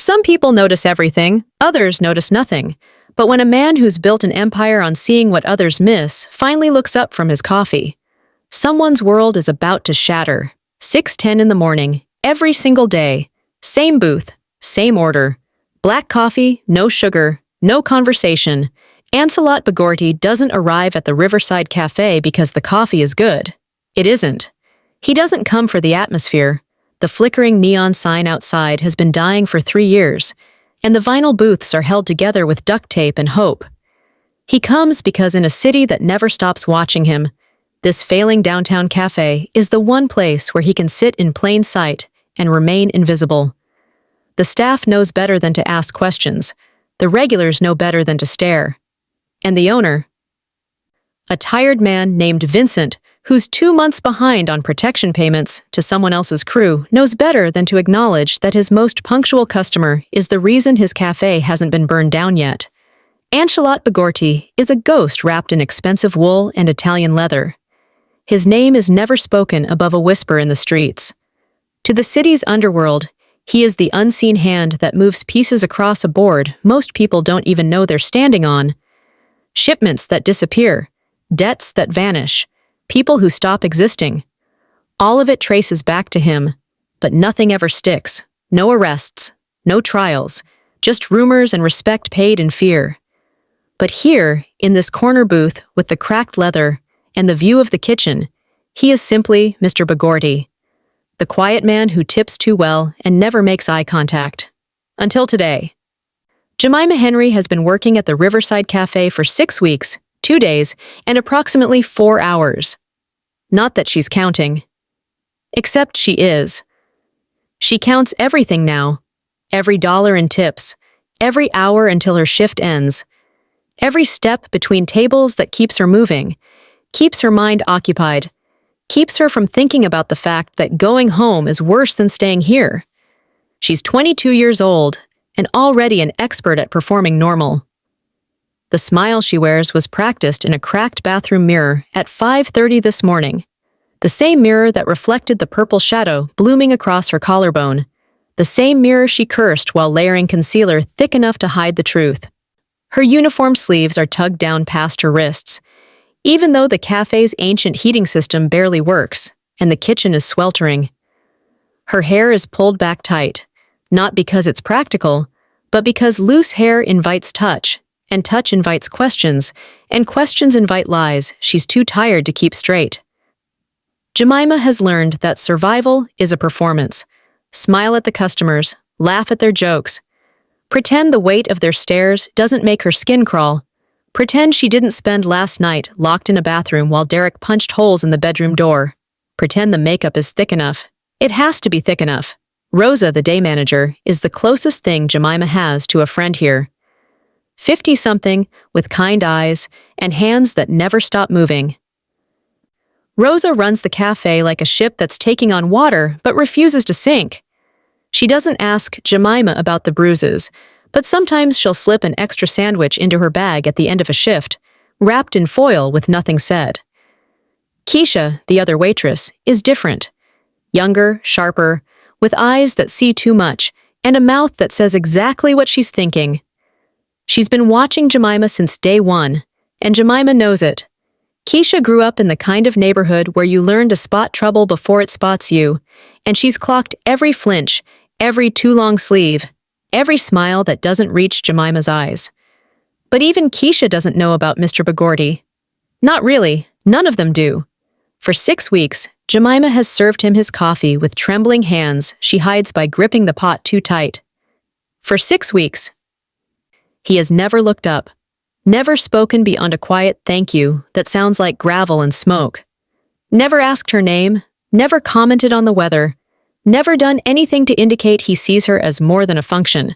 Some people notice everything, others notice nothing. But when a man who's built an empire on seeing what others miss finally looks up from his coffee, someone's world is about to shatter. 6:10 in the morning, every single day. Same booth, same order. Black coffee, no sugar, no conversation. Ancelot Bagorti doesn't arrive at the Riverside Cafe because the coffee is good. It isn't. He doesn't come for the atmosphere. The flickering neon sign outside has been dying for 3 years, and the vinyl booths are held together with duct tape and hope. He comes because in a city that never stops watching him, this failing downtown cafe is the one place where he can sit in plain sight and remain invisible. The staff knows better than to ask questions. The regulars know better than to stare. And the owner, a tired man named Vincent, who's 2 months behind on protection payments to someone else's crew, knows better than to acknowledge that his most punctual customer is the reason his cafe hasn't been burned down yet. Ancelot Bagorti is a ghost wrapped in expensive wool and Italian leather. His name is never spoken above a whisper in the streets. To the city's underworld, he is the unseen hand that moves pieces across a board most people don't even know they're standing on. Shipments that disappear, debts that vanish, people who stop existing. All of it traces back to him, but nothing ever sticks. No arrests, no trials, just rumors and respect paid in fear. But here, in this corner booth with the cracked leather and the view of the kitchen, he is simply Mr. Bagorti, the quiet man who tips too well and never makes eye contact. Until today. Jemima Henry has been working at the Riverside Cafe for 6 weeks, 2 days, and approximately 4 hours. Not that she's counting. Except she is. She counts everything now. Every dollar in tips. Every hour until her shift ends. Every step between tables that keeps her moving. Keeps her mind occupied. Keeps her from thinking about the fact that going home is worse than staying here. She's 22 years old and already an expert at performing normal. The smile she wears was practiced in a cracked bathroom mirror at 5:30 this morning. The same mirror that reflected the purple shadow blooming across her collarbone. The same mirror she cursed while layering concealer thick enough to hide the truth. Her uniform sleeves are tugged down past her wrists, even though the cafe's ancient heating system barely works, and the kitchen is sweltering. Her hair is pulled back tight, not because it's practical, but because loose hair invites touch, and touch invites questions, and questions invite lies she's too tired to keep straight. Jemima has learned that survival is a performance. Smile at the customers, laugh at their jokes. Pretend the weight of their stares doesn't make her skin crawl. Pretend she didn't spend last night locked in a bathroom while Derek punched holes in the bedroom door. Pretend the makeup is thick enough. It has to be thick enough. Rosa, the day manager, is the closest thing Jemima has to a friend here. 50-something, with kind eyes and hands that never stop moving. Rosa runs the cafe like a ship that's taking on water but refuses to sink. She doesn't ask Jemima about the bruises, but sometimes she'll slip an extra sandwich into her bag at the end of a shift, wrapped in foil with nothing said. Keisha, the other waitress, is different. Younger, sharper, with eyes that see too much and a mouth that says exactly what she's thinking. She's been watching Jemima since day one, and Jemima knows it. Keisha grew up in the kind of neighborhood where you learn to spot trouble before it spots you, and she's clocked every flinch, every too long sleeve, every smile that doesn't reach Jemima's eyes. But even Keisha doesn't know about Mr. Bagorti. Not really, none of them do. For 6 weeks, Jemima has served him his coffee with trembling hands she hides by gripping the pot too tight. For 6 weeks, he has never looked up, never spoken beyond a quiet thank you that sounds like gravel and smoke. Never asked her name, never commented on the weather, never done anything to indicate he sees her as more than a function.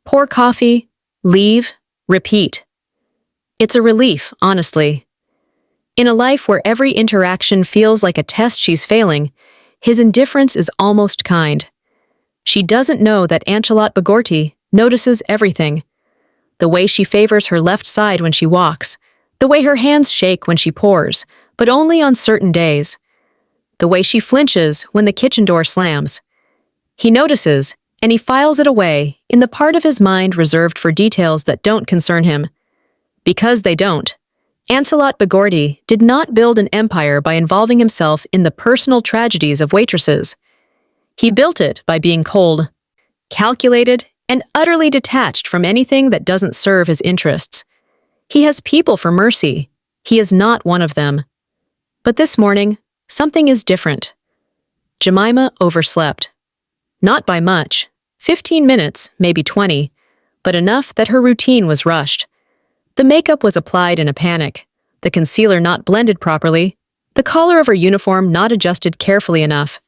Pour coffee, leave, repeat. It's a relief, honestly. In a life where every interaction feels like a test she's failing, his indifference is almost kind. She doesn't know that Ancelot Bagorti notices everything. The way she favors her left side when she walks, the way her hands shake when she pours, but only on certain days, the way she flinches when the kitchen door slams. He notices, and he files it away in the part of his mind reserved for details that don't concern him. Because they don't. Ancelot Bagordi did not build an empire by involving himself in the personal tragedies of waitresses. He built it by being cold, calculated, and utterly detached from anything that doesn't serve his interests. He has people for mercy. He is not one of them. But this morning, something is different. Jemima overslept. Not by much, 15 minutes, maybe 20, but enough that her routine was rushed. The makeup was applied in a panic, the concealer not blended properly, the collar of her uniform not adjusted carefully enough.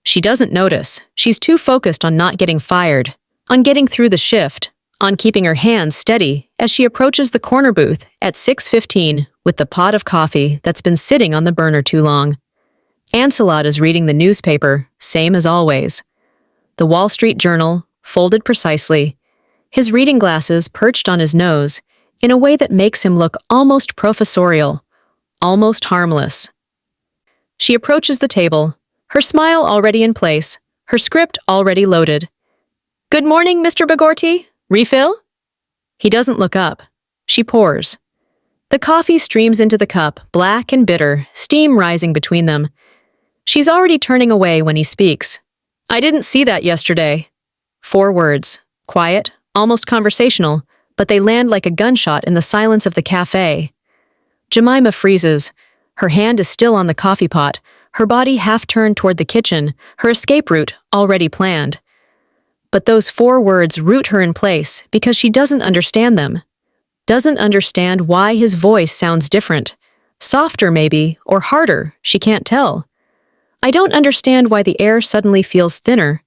She doesn't notice. She's too focused on not getting fired, on getting through the shift, on keeping her hands steady as she approaches the corner booth at 6:15 with the pot of coffee that's been sitting on the burner too long. Ancelot is reading the newspaper, same as always. The Wall Street Journal, folded precisely, his reading glasses perched on his nose in a way that makes him look almost professorial, almost harmless. She approaches the table, her smile already in place, her script already loaded. "Good morning, Mr. Bagorti. Refill?" He doesn't look up. She pours. The coffee streams into the cup, black and bitter, steam rising between them. She's already turning away when he speaks. "I didn't see that yesterday." 4 words, quiet, almost conversational, but they land like a gunshot in the silence of the cafe. Jemima freezes. Her hand is still on the coffee pot, her body half turned toward the kitchen, her escape route already planned. But those 4 words root her in place because she doesn't understand them. Doesn't understand why his voice sounds different. Softer maybe, or harder, she can't tell. I don't understand why the air suddenly feels thinner.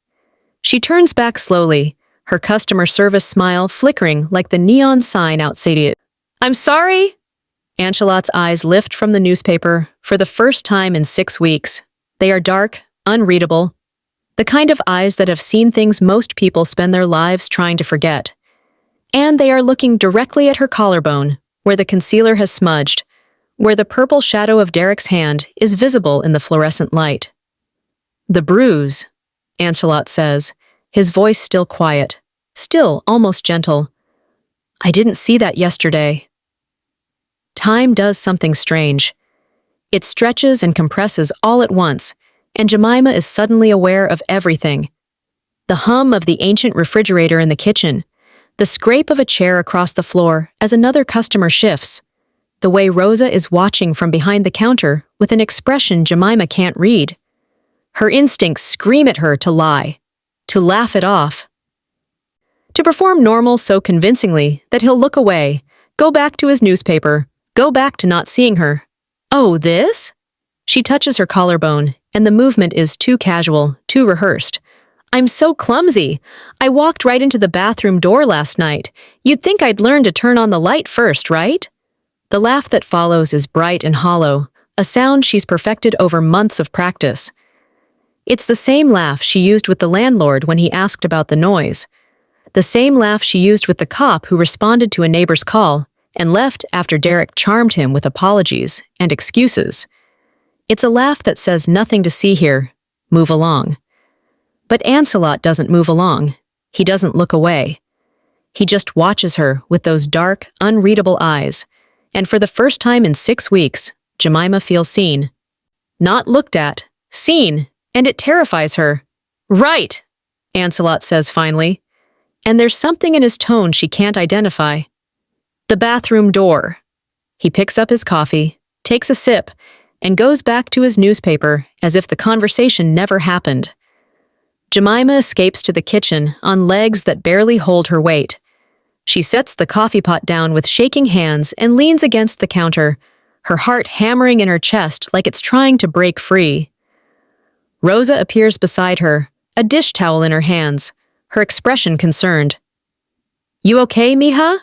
She turns back slowly, her customer service smile flickering like the neon sign outside it. "I'm sorry." Ancelot's eyes lift from the newspaper for the first time in 6 weeks. They are dark, unreadable. The kind of eyes that have seen things most people spend their lives trying to forget. And they are looking directly at her collarbone, where the concealer has smudged, where the purple shadow of Derek's hand is visible in the fluorescent light. "The bruise," Ancelot says, his voice still quiet, still almost gentle. "I didn't see that yesterday." Time does something strange. It stretches and compresses all at once, and Jemima is suddenly aware of everything. The hum of the ancient refrigerator in the kitchen, the scrape of a chair across the floor as another customer shifts, the way Rosa is watching from behind the counter with an expression Jemima can't read. Her instincts scream at her to lie, to laugh it off, to perform normal so convincingly that he'll look away, go back to his newspaper, go back to not seeing her. "Oh, this?" She touches her collarbone, and the movement is too casual, too rehearsed. "I'm so clumsy. I walked right into the bathroom door last night. You'd think I'd learn to turn on the light first, right?" The laugh that follows is bright and hollow, a sound she's perfected over months of practice. It's the same laugh she used with the landlord when he asked about the noise. The same laugh she used with the cop who responded to a neighbor's call and left after Derek charmed him with apologies and excuses. It's a laugh that says nothing to see here, move along. But Ancelot doesn't move along. He doesn't look away. He just watches her with those dark, unreadable eyes, and for the first time in 6 weeks, Jemima feels seen. Not looked at, seen, and it terrifies her. "Right," Ancelot says finally, and there's something in his tone she can't identify. "The bathroom door." He picks up his coffee, takes a sip, and goes back to his newspaper as if the conversation never happened. Jemima escapes to the kitchen on legs that barely hold her weight. She sets the coffee pot down with shaking hands and leans against the counter, her heart hammering in her chest like it's trying to break free. Rosa appears beside her, a dish towel in her hands, her expression concerned. "You okay, mija?"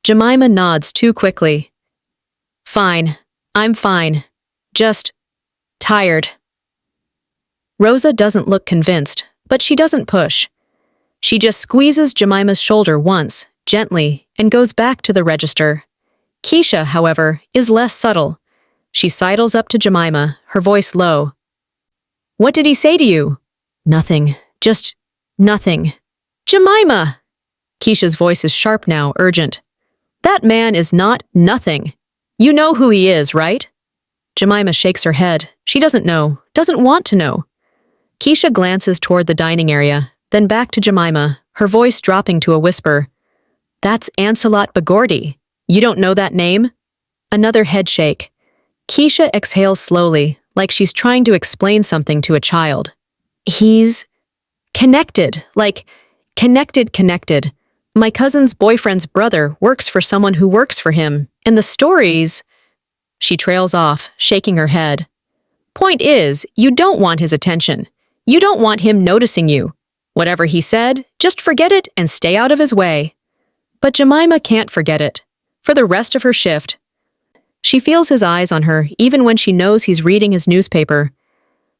Jemima nods too quickly. "Fine. I'm fine. Just tired." Rosa doesn't look convinced, but she doesn't push. She just squeezes Jemima's shoulder once, gently, and goes back to the register. Keisha, however, is less subtle. She sidles up to Jemima, her voice low. "What did he say to you?" "Nothing. Just Nothing. Jemima! Keisha's voice is sharp now, urgent. That man is not nothing. You know who he is, right? Jemima shakes her head. She doesn't know, doesn't want to know. Keisha glances toward the dining area, then back to Jemima, her voice dropping to a whisper. That's Ancelot Bagordi. You don't know that name? Another head shake. Keisha exhales slowly, like she's trying to explain something to a child. He's connected, like connected. My cousin's boyfriend's brother works for someone who works for him, and the stories… She trails off, shaking her head. Point is, you don't want his attention. You don't want him noticing you. Whatever he said, just forget it and stay out of his way. But Jemima can't forget it. For the rest of her shift, she feels his eyes on her even when she knows he's reading his newspaper.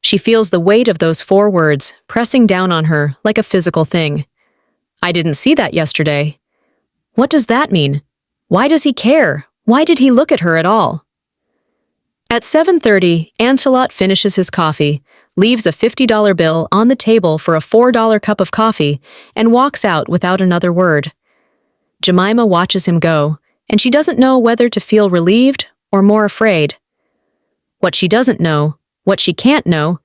She feels the weight of those 4 words pressing down on her like a physical thing. I didn't see that yesterday. What does that mean? Why does he care? Why did he look at her at all? At 7:30, Ancelot finishes his coffee, leaves a $50 bill on the table for a $4 cup of coffee, and walks out without another word. Jemima watches him go, and she doesn't know whether to feel relieved or more afraid. What she doesn't know, what she can't know,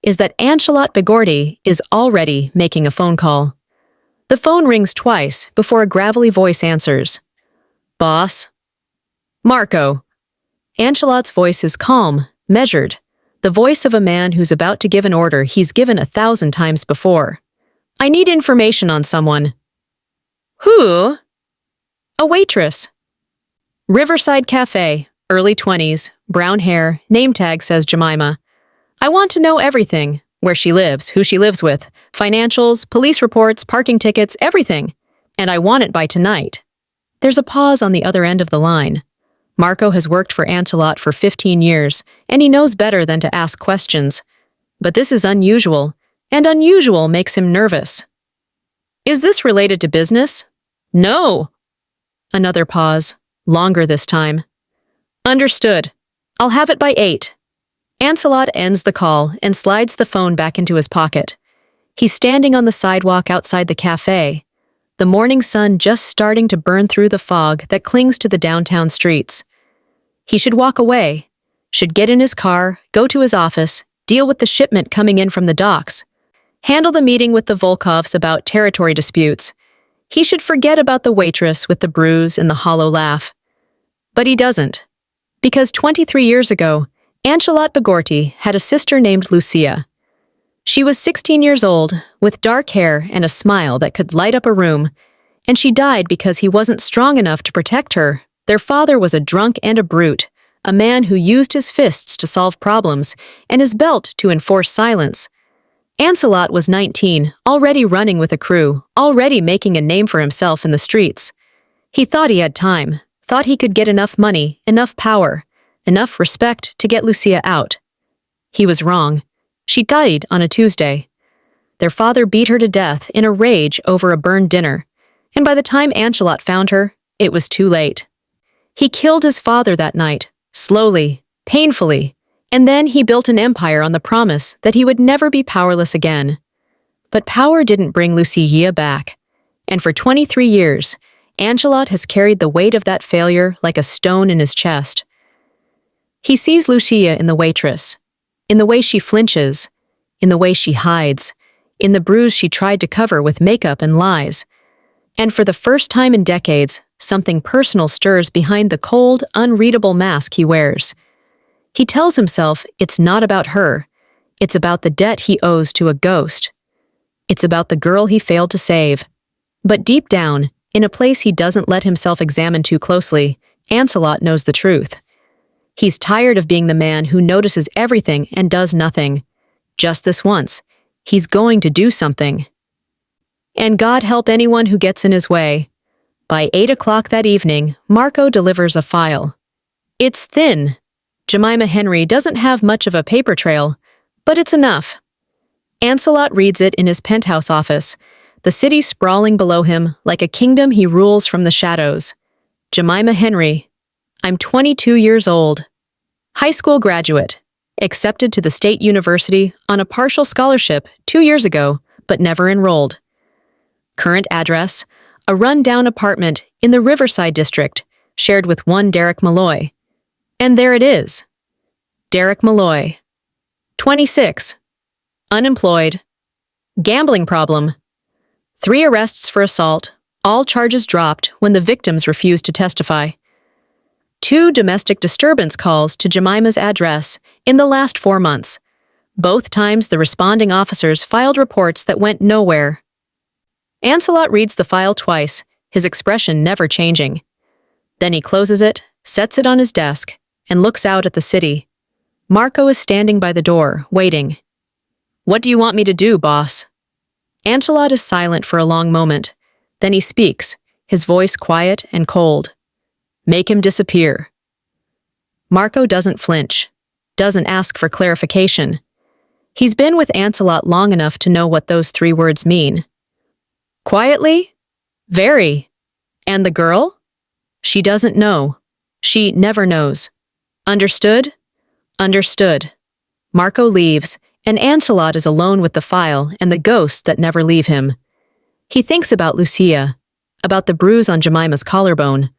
is that Ancelot Bagordi is already making a phone call. The phone rings twice before a gravelly voice answers. Boss? Marco. Ancelot's voice is calm, measured, the voice of a man who's about to give an order he's given 1,000 times before. I need information on someone. Who? A waitress. Riverside Cafe, early 20s, brown hair, name tag says Jemima. I want to know everything. Where she lives, who she lives with, financials, police reports, parking tickets, everything. And I want it by tonight. There's a pause on the other end of the line. Marco has worked for Ancelot for 15 years, and he knows better than to ask questions. But this is unusual, and unusual makes him nervous. Is this related to business? No. Another pause, longer this time. Understood. I'll have it by 8. Ancelot ends the call and slides the phone back into his pocket. He's standing on the sidewalk outside the cafe, the morning sun just starting to burn through the fog that clings to the downtown streets. He should walk away, should get in his car, go to his office, deal with the shipment coming in from the docks, handle the meeting with the Volkovs about territory disputes. He should forget about the waitress with the bruise and the hollow laugh. But he doesn't. Because 23 years ago, Ancelot Bagordi had a sister named Lucia. She was 16 years old, with dark hair and a smile that could light up a room, and she died because he wasn't strong enough to protect her. Their father was a drunk and a brute, a man who used his fists to solve problems and his belt to enforce silence. Ancelot was 19, already running with a crew, already making a name for himself in the streets. He thought he had time, thought he could get enough money, enough power, enough respect to get Lucia out. He was wrong. She died on a Tuesday. Their father beat her to death in a rage over a burned dinner, and by the time Ancelot found her, it was too late. He killed his father that night, slowly, painfully, and then he built an empire on the promise that he would never be powerless again. But power didn't bring Lucia back, and for 23 years, Ancelot has carried the weight of that failure like a stone in his chest. He sees Lucia in the waitress, in the way she flinches, in the way she hides, in the bruise she tried to cover with makeup and lies. And for the first time in decades, something personal stirs behind the cold, unreadable mask he wears. He tells himself it's not about her. It's about the debt he owes to a ghost. It's about the girl he failed to save. But deep down, in a place he doesn't let himself examine too closely, Ancelot knows the truth. He's tired of being the man who notices everything and does nothing. Just this once, he's going to do something. And God help anyone who gets in his way. By 8 o'clock that evening, Marco delivers a file. It's thin. Jemima Henry doesn't have much of a paper trail, but it's enough. Ancelot reads it in his penthouse office, the city sprawling below him like a kingdom he rules from the shadows. Jemima Henry. I'm 22 years old. High school graduate. Accepted to the State University on a partial scholarship 2 years ago, but never enrolled. Current address: a run-down apartment in the Riverside district, shared with one Derek Malloy. And there it is. Derek Malloy. 26. Unemployed. Gambling problem. 3 arrests for assault, all charges dropped when the victims refused to testify. 2 domestic disturbance calls to Jemima's address in the last 4 months. Both times the responding officers filed reports that went nowhere. Ancelot reads the file twice, his expression never changing. Then he closes it, sets it on his desk, and looks out at the city. Marco is standing by the door, waiting. "What do you want me to do, boss?" Ancelot is silent for a long moment. Then he speaks, his voice quiet and cold. "Make him disappear." Marco doesn't flinch, doesn't ask for clarification. He's been with Ancelot long enough to know what those 3 words mean. Quietly? Very. And the girl? She doesn't know. She never knows. Understood? Understood. Marco leaves, and Ancelot is alone with the file and the ghosts that never leave him. He thinks about Lucia, about the bruise on Jemima's collarbone,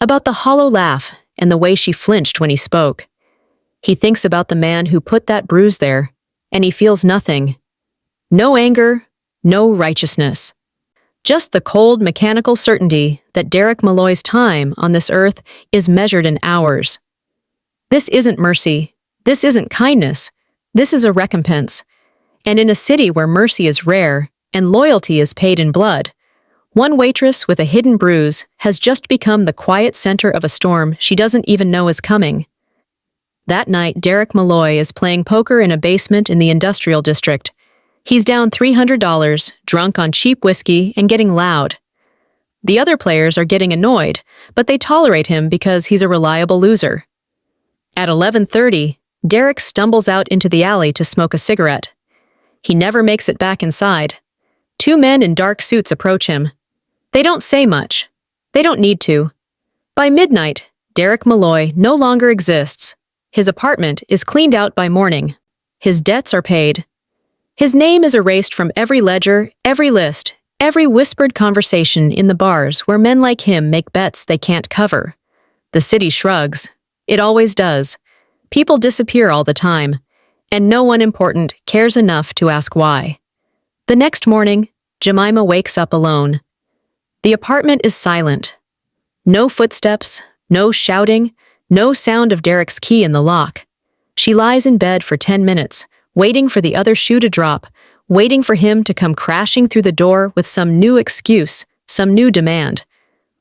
about the hollow laugh and the way she flinched when he spoke. He thinks about the man who put that bruise there, and he feels nothing. No anger, no righteousness. Just the cold, mechanical certainty that Derek Malloy's time on this earth is measured in hours. This isn't mercy. This isn't kindness. This is a recompense. And in a city where mercy is rare and loyalty is paid in blood, one waitress with a hidden bruise has just become the quiet center of a storm she doesn't even know is coming. That night, Derek Malloy is playing poker in a basement in the industrial district. He's down $300, drunk on cheap whiskey, and getting loud. The other players are getting annoyed, but they tolerate him because he's a reliable loser. At 11:30, Derek stumbles out into the alley to smoke a cigarette. He never makes it back inside. 2 men in dark suits approach him. They don't say much. They don't need to. By midnight, Derek Malloy no longer exists. His apartment is cleaned out by morning. His debts are paid. His name is erased from every ledger, every list, every whispered conversation in the bars where men like him make bets they can't cover. The city shrugs. It always does. People disappear all the time, and no one important cares enough to ask why. The next morning, Jemima wakes up alone. The apartment is silent. No footsteps, no shouting, no sound of Derek's key in the lock. She lies in bed for 10 minutes, waiting for the other shoe to drop, waiting for him to come crashing through the door with some new excuse, some new demand.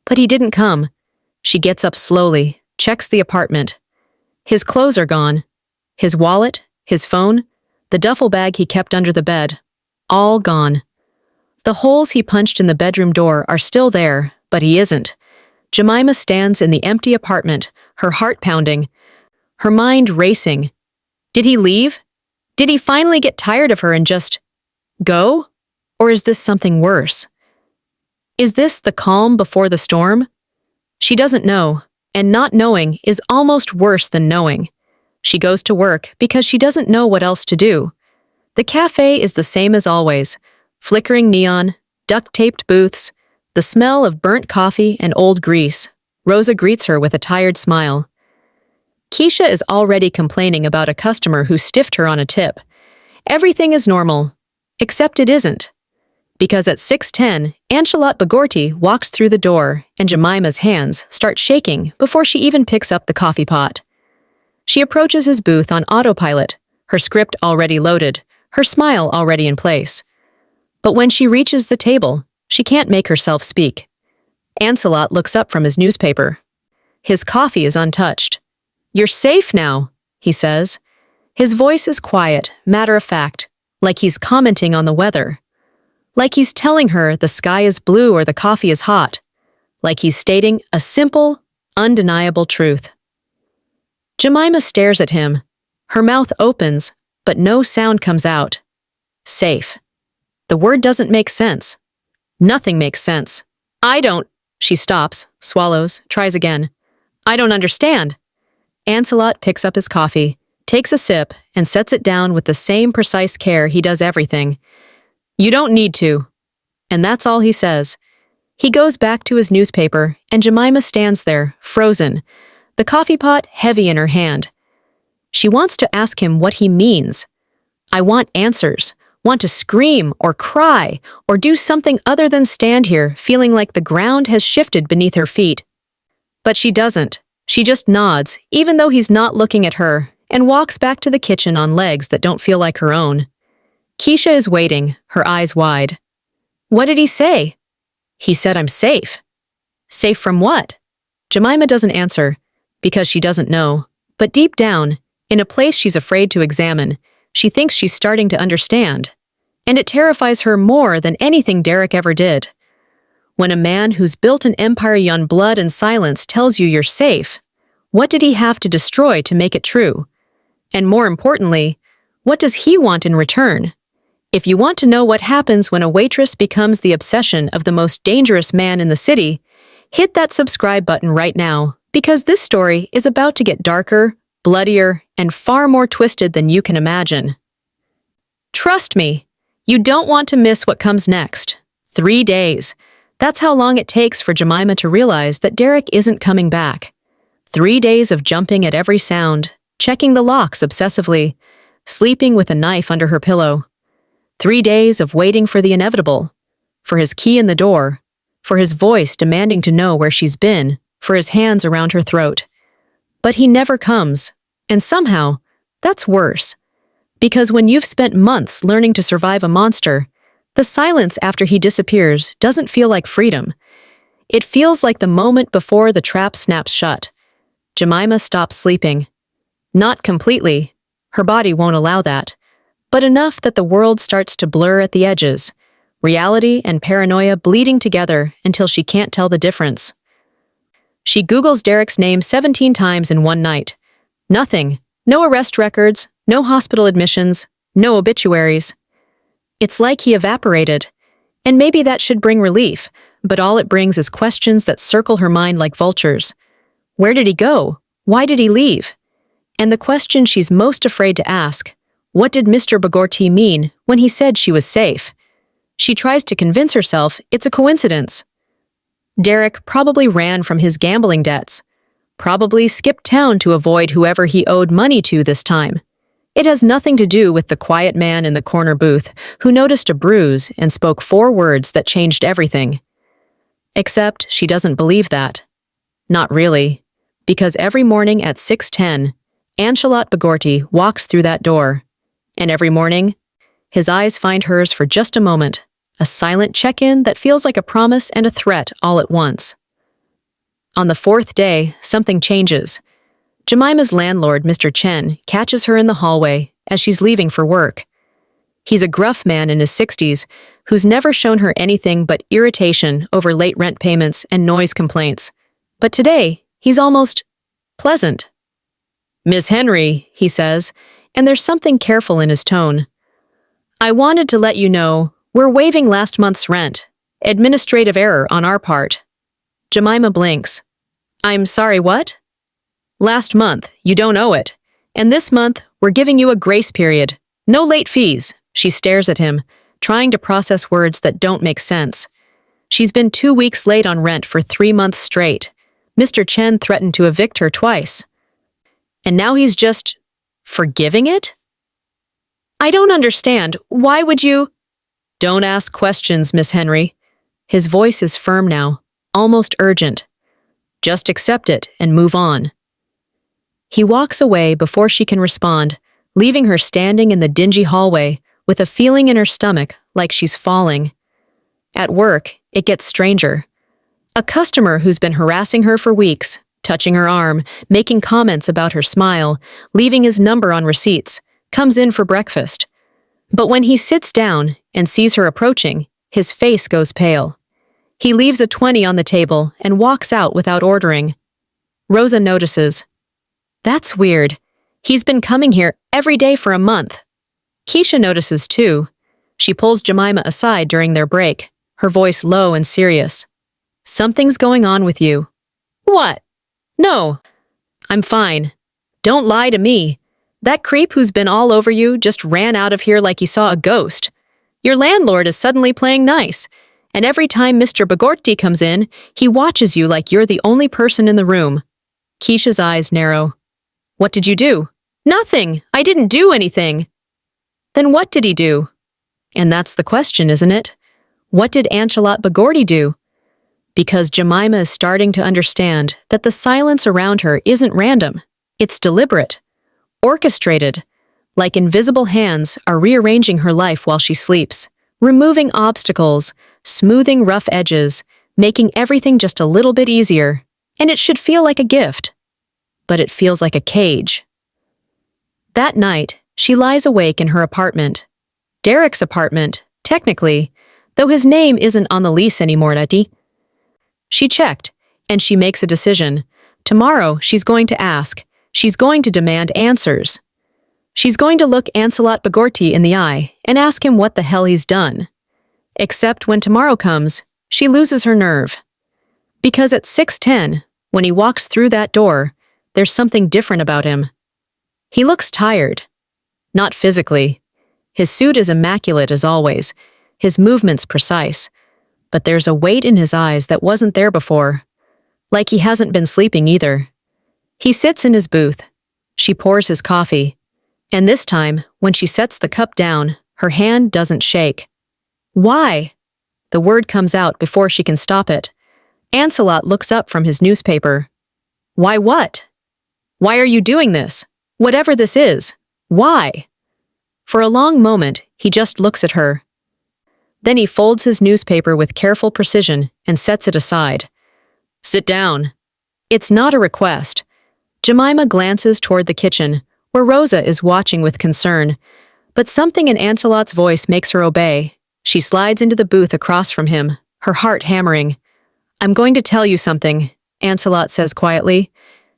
But he didn't come. She gets up slowly, checks the apartment. His clothes are gone. His wallet, his phone, the duffel bag he kept under the bed. All gone. The holes he punched in the bedroom door are still there, but he isn't. Jemima stands in the empty apartment, her heart pounding, her mind racing. Did he leave? Did he finally get tired of her and just go? Or is this something worse? Is this the calm before the storm? She doesn't know, and not knowing is almost worse than knowing. She goes to work because she doesn't know what else to do. The cafe is the same as always. Flickering neon, duct-taped booths, the smell of burnt coffee and old grease. Rosa greets her with a tired smile. Keisha is already complaining about a customer who stiffed her on a tip. Everything is normal, except it isn't. Because at 6:10, Ancelot Bagorti walks through the door and Jemima's hands start shaking before she even picks up the coffee pot. She approaches his booth on autopilot, her script already loaded, her smile already in place. But when she reaches the table, she can't make herself speak. Ancelot looks up from his newspaper. His coffee is untouched. "You're safe now," he says. His voice is quiet, matter-of-fact, like he's commenting on the weather. Like he's telling her the sky is blue or the coffee is hot. Like he's stating a simple, undeniable truth. Jemima stares at him. Her mouth opens, but no sound comes out. Safe. The word doesn't make sense. Nothing makes sense. I don't. She stops, swallows, tries again. I don't understand. Ancelot picks up his coffee, takes a sip, and sets it down with the same precise care he does everything. You don't need to. And that's all he says. He goes back to his newspaper, and Jemima stands there, frozen, the coffee pot heavy in her hand. She wants to ask him what he means. I want answers, want to scream or cry or do something other than stand here feeling like the ground has shifted beneath her feet. But she doesn't. She just nods, even though he's not looking at her, and walks back to the kitchen on legs that don't feel like her own. Keisha is waiting, her eyes wide. What did he say? He said I'm safe. Safe from what? Jemima doesn't answer, because she doesn't know. But deep down, in a place she's afraid to examine, she thinks she's starting to understand. And it terrifies her more than anything Derek ever did. When a man who's built an empire on blood and silence tells you you're safe, what did he have to destroy to make it true? And more importantly, what does he want in return? If you want to know what happens when a waitress becomes the obsession of the most dangerous man in the city, hit that subscribe button right now, because this story is about to get darker, bloodier, and far more twisted than you can imagine. Trust me, you don't want to miss what comes next. 3 days. That's how long it takes for Jemima to realize that Derek isn't coming back. 3 days of jumping at every sound, checking the locks obsessively, sleeping with a knife under her pillow. 3 days of waiting for the inevitable, for his key in the door, for his voice demanding to know where she's been, for his hands around her throat. But he never comes, and somehow, that's worse. Because when you've spent months learning to survive a monster, the silence after he disappears doesn't feel like freedom. It feels like the moment before the trap snaps shut. Jemima stops sleeping. Not completely. Her body won't allow that. But enough that the world starts to blur at the edges, reality and paranoia bleeding together until she can't tell the difference. She Googles Derek's name 17 times in one night. Nothing. No arrest records, no hospital admissions, no obituaries. It's like he evaporated. And maybe that should bring relief, but all it brings is questions that circle her mind like vultures. Where did he go? Why did he leave? And the question she's most afraid to ask, what did Mr. Bogorti mean when he said she was safe? She tries to convince herself it's a coincidence. Derek probably ran from his gambling debts, probably skipped town to avoid whoever he owed money to this time. It has nothing to do with the quiet man in the corner booth who noticed a bruise and spoke 4 words that changed everything. Except she doesn't believe that. Not really, because every morning at 6:10, Ancelot Bogorti walks through that door. And every morning, his eyes find hers for just a moment, a silent check-in that feels like a promise and a threat all at once. On the 4th day, something changes. Jemima's landlord, Mr. Chen, catches her in the hallway as she's leaving for work. He's a gruff man in his 60s who's never shown her anything but irritation over late rent payments and noise complaints. But today, he's almost pleasant. "Miss Henry," he says, and there's something careful in his tone. "I wanted to let you know we're waiving last month's rent. Administrative error on our part." Jemima blinks. "I'm sorry, what?" "Last month, you don't owe it. And this month, we're giving you a grace period. No late fees." She stares at him, trying to process words that don't make sense. She's been 2 weeks late on rent for 3 months straight. Mr. Chen threatened to evict her twice. And now he's just forgiving it? "I don't understand. Why would you—" "Don't ask questions, Miss Henry." His voice is firm now, almost urgent. "Just accept it and move on." He walks away before she can respond, leaving her standing in the dingy hallway with a feeling in her stomach like she's falling. At work, it gets stranger. A customer who's been harassing her for weeks, touching her arm, making comments about her smile, leaving his number on receipts, comes in for breakfast. But when he sits down and sees her approaching, his face goes pale. He leaves a 20 on the table and walks out without ordering. Rosa notices. "That's weird. He's been coming here every day for a month." Keisha notices too. She pulls Jemima aside during their break, her voice low and serious. "Something's going on with you." "What?" "No. I'm fine. Don't lie to me. That creep who's been all over you just ran out of here like he saw a ghost. Your landlord is suddenly playing nice, and every time Mr. Bagorti comes in, he watches you like you're the only person in the room. Keisha's eyes narrow. What did you do? Nothing! I didn't do anything! Then what did he do? And that's the question, isn't it? What did Ancelotte Bagorti do? Because Jemima is starting to understand that the silence around her isn't random. It's deliberate, orchestrated, like invisible hands are rearranging her life while she sleeps, removing obstacles, smoothing rough edges, making everything just a little bit easier. And it should feel like a gift. But it feels like a cage. That night, she lies awake in her apartment. Derek's apartment, technically, though his name isn't on the lease anymore, Letty. She checked, and she makes a decision. Tomorrow, she's going to ask. She's going to demand answers. She's going to look Ancelotte Bagorti in the eye and ask him what the hell he's done. Except when tomorrow comes, she loses her nerve. Because at 6:10, when he walks through that door, there's something different about him. He looks tired. Not physically. His suit is immaculate as always, his movements precise. But there's a weight in his eyes that wasn't there before. Like he hasn't been sleeping either. He sits in his booth. She pours his coffee. And this time, when she sets the cup down, her hand doesn't shake. Why? The word comes out before she can stop it. Ancelotte looks up from his newspaper. Why what? Why are you doing this? Whatever this is. Why? For a long moment, he just looks at her. Then he folds his newspaper with careful precision and sets it aside. Sit down. It's not a request. Jemima glances toward the kitchen, where Rosa is watching with concern. But something in Ancelotte's voice makes her obey. She slides into the booth across from him, her heart hammering. I'm going to tell you something, Ancelotte says quietly,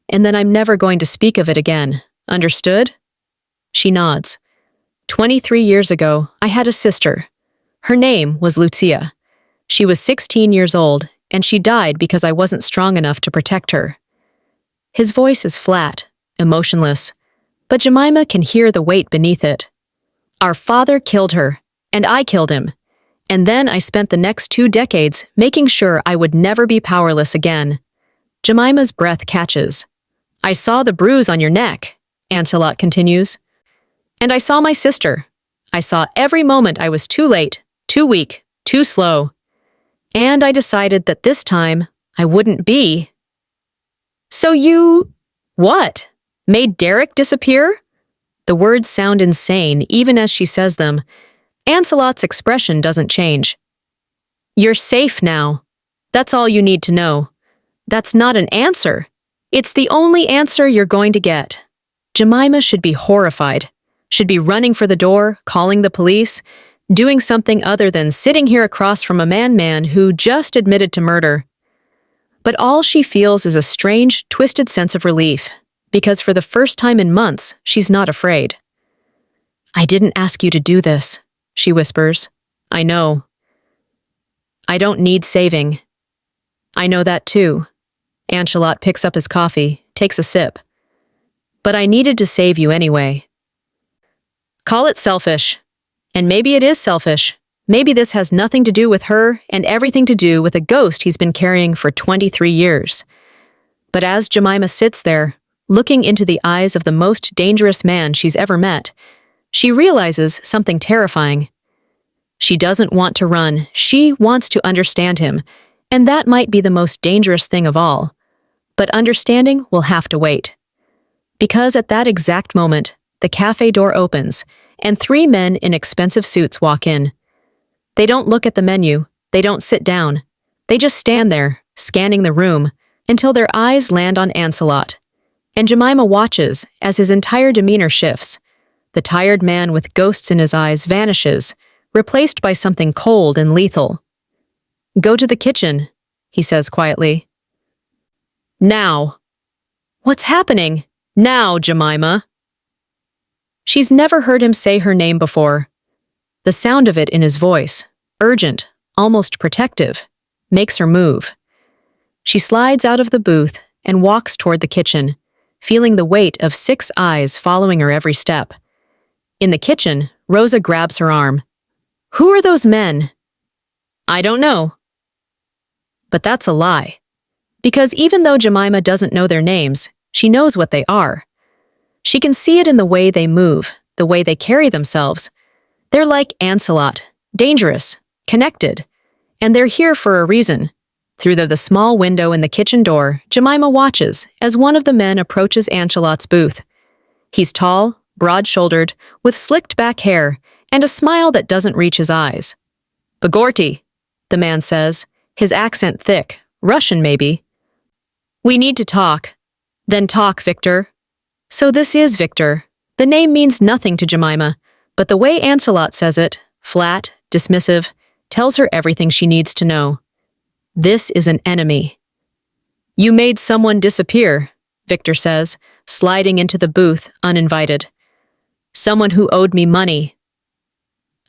and then I'm never going to speak of it again. Understood? She nods. 23 years ago, I had a sister. Her name was Lucia. She was 16 years old, and she died because I wasn't strong enough to protect her. His voice is flat, emotionless, but Jemima can hear the weight beneath it. Our father killed her, and I killed him. And then I spent the next 2 decades making sure I would never be powerless again. Jemima's breath catches. I saw the bruise on your neck, Ancelotte continues. And I saw my sister. I saw every moment I was too late, too weak, too slow. And I decided that this time I wouldn't be. So you... what? Made Derek disappear? The words sound insane even as she says them. Ancelotte's expression doesn't change. You're safe now. That's all you need to know. That's not an answer. It's the only answer you're going to get. Jemima should be horrified. Should be running for the door, calling the police, doing something other than sitting here across from a man who just admitted to murder. But all she feels is a strange, twisted sense of relief, because for the first time in months, she's not afraid. I didn't ask you to do this, she whispers. I know. I don't need saving. I know that too. Ancelotte picks up his coffee, takes a sip. But I needed to save you anyway. Call it selfish. And maybe it is selfish. Maybe this has nothing to do with her and everything to do with a ghost he's been carrying for 23 years. But as Jemima sits there, looking into the eyes of the most dangerous man she's ever met, she realizes something terrifying. She doesn't want to run, she wants to understand him, and that might be the most dangerous thing of all. But understanding will have to wait. Because at that exact moment, the cafe door opens, and 3 men in expensive suits walk in. They don't look at the menu, they don't sit down. They just stand there, scanning the room, until their eyes land on Ancelotte. And Jemima watches as his entire demeanor shifts. The tired man with ghosts in his eyes vanishes, replaced by something cold and lethal. Go to the kitchen, he says quietly. Now. What's happening? Now, Jemima. She's never heard him say her name before. The sound of it in his voice, urgent, almost protective, makes her move. She slides out of the booth and walks toward the kitchen, feeling the weight of 6 eyes following her every step. In the kitchen, Rosa grabs her arm. Who are those men? I don't know. But that's a lie. Because even though Jemima doesn't know their names, she knows what they are. She can see it in the way they move, the way they carry themselves. They're like Ancelot, dangerous, connected, and they're here for a reason. Through the small window in the kitchen door, Jemima watches as one of the men approaches Ancelot's booth. He's tall, broad-shouldered, with slicked-back hair and a smile that doesn't reach his eyes. "Bagorti," the man says, his accent thick, Russian maybe. "We need to talk." "Then talk, Victor." So this is Victor. The name means nothing to Jemima, but the way Ancelot says it, flat, dismissive, tells her everything she needs to know. This is an enemy. "You made someone disappear," Victor says, sliding into the booth, uninvited. "Someone who owed me money."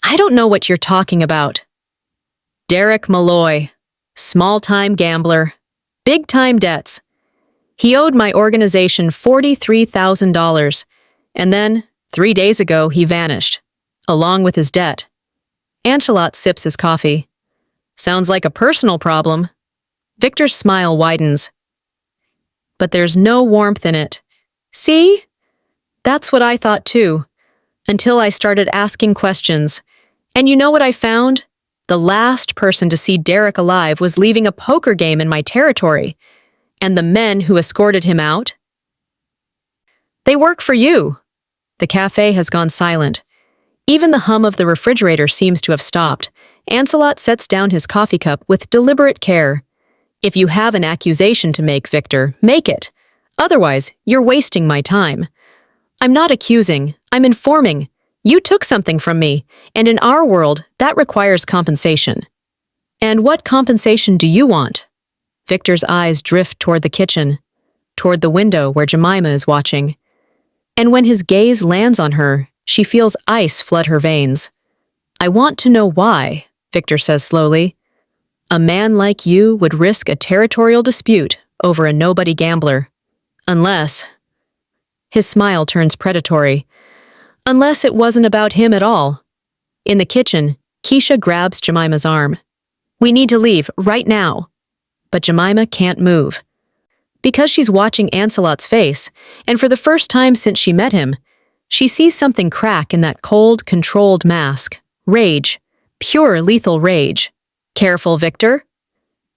"I don't know what you're talking about." "Derek Malloy. Small-time gambler. Big-time debts. He owed my organization $43,000, and then, 3 days ago, he vanished, along with his debt." Ancelot sips his coffee. "Sounds like a personal problem." Victor's smile widens. But there's no warmth in it. "See? That's what I thought too, until I started asking questions. And you know what I found? The last person to see Derek alive was leaving a poker game in my territory. And the men who escorted him out? They work for you." The cafe has gone silent. Even the hum of the refrigerator seems to have stopped. Ancelot sets down his coffee cup with deliberate care. "If you have an accusation to make, Victor, make it. Otherwise, you're wasting my time. I'm not accusing, I'm informing. You took something from me, and in our world, that requires compensation." "And what compensation do you want?" Victor's eyes drift toward the kitchen, toward the window where Jemima is watching. And when his gaze lands on her, she feels ice flood her veins. "I want to know why," Victor says slowly. "A man like you would risk a territorial dispute over a nobody gambler. Unless—" His smile turns predatory. "Unless it wasn't about him at all." In the kitchen, Keisha grabs Jemima's arm. "We need to leave, right now." But Jemima can't move. Because she's watching Ancelot's face, and for the first time since she met him, she sees something crack in that cold, controlled mask. Rage. Pure, lethal rage. "Careful, Victor."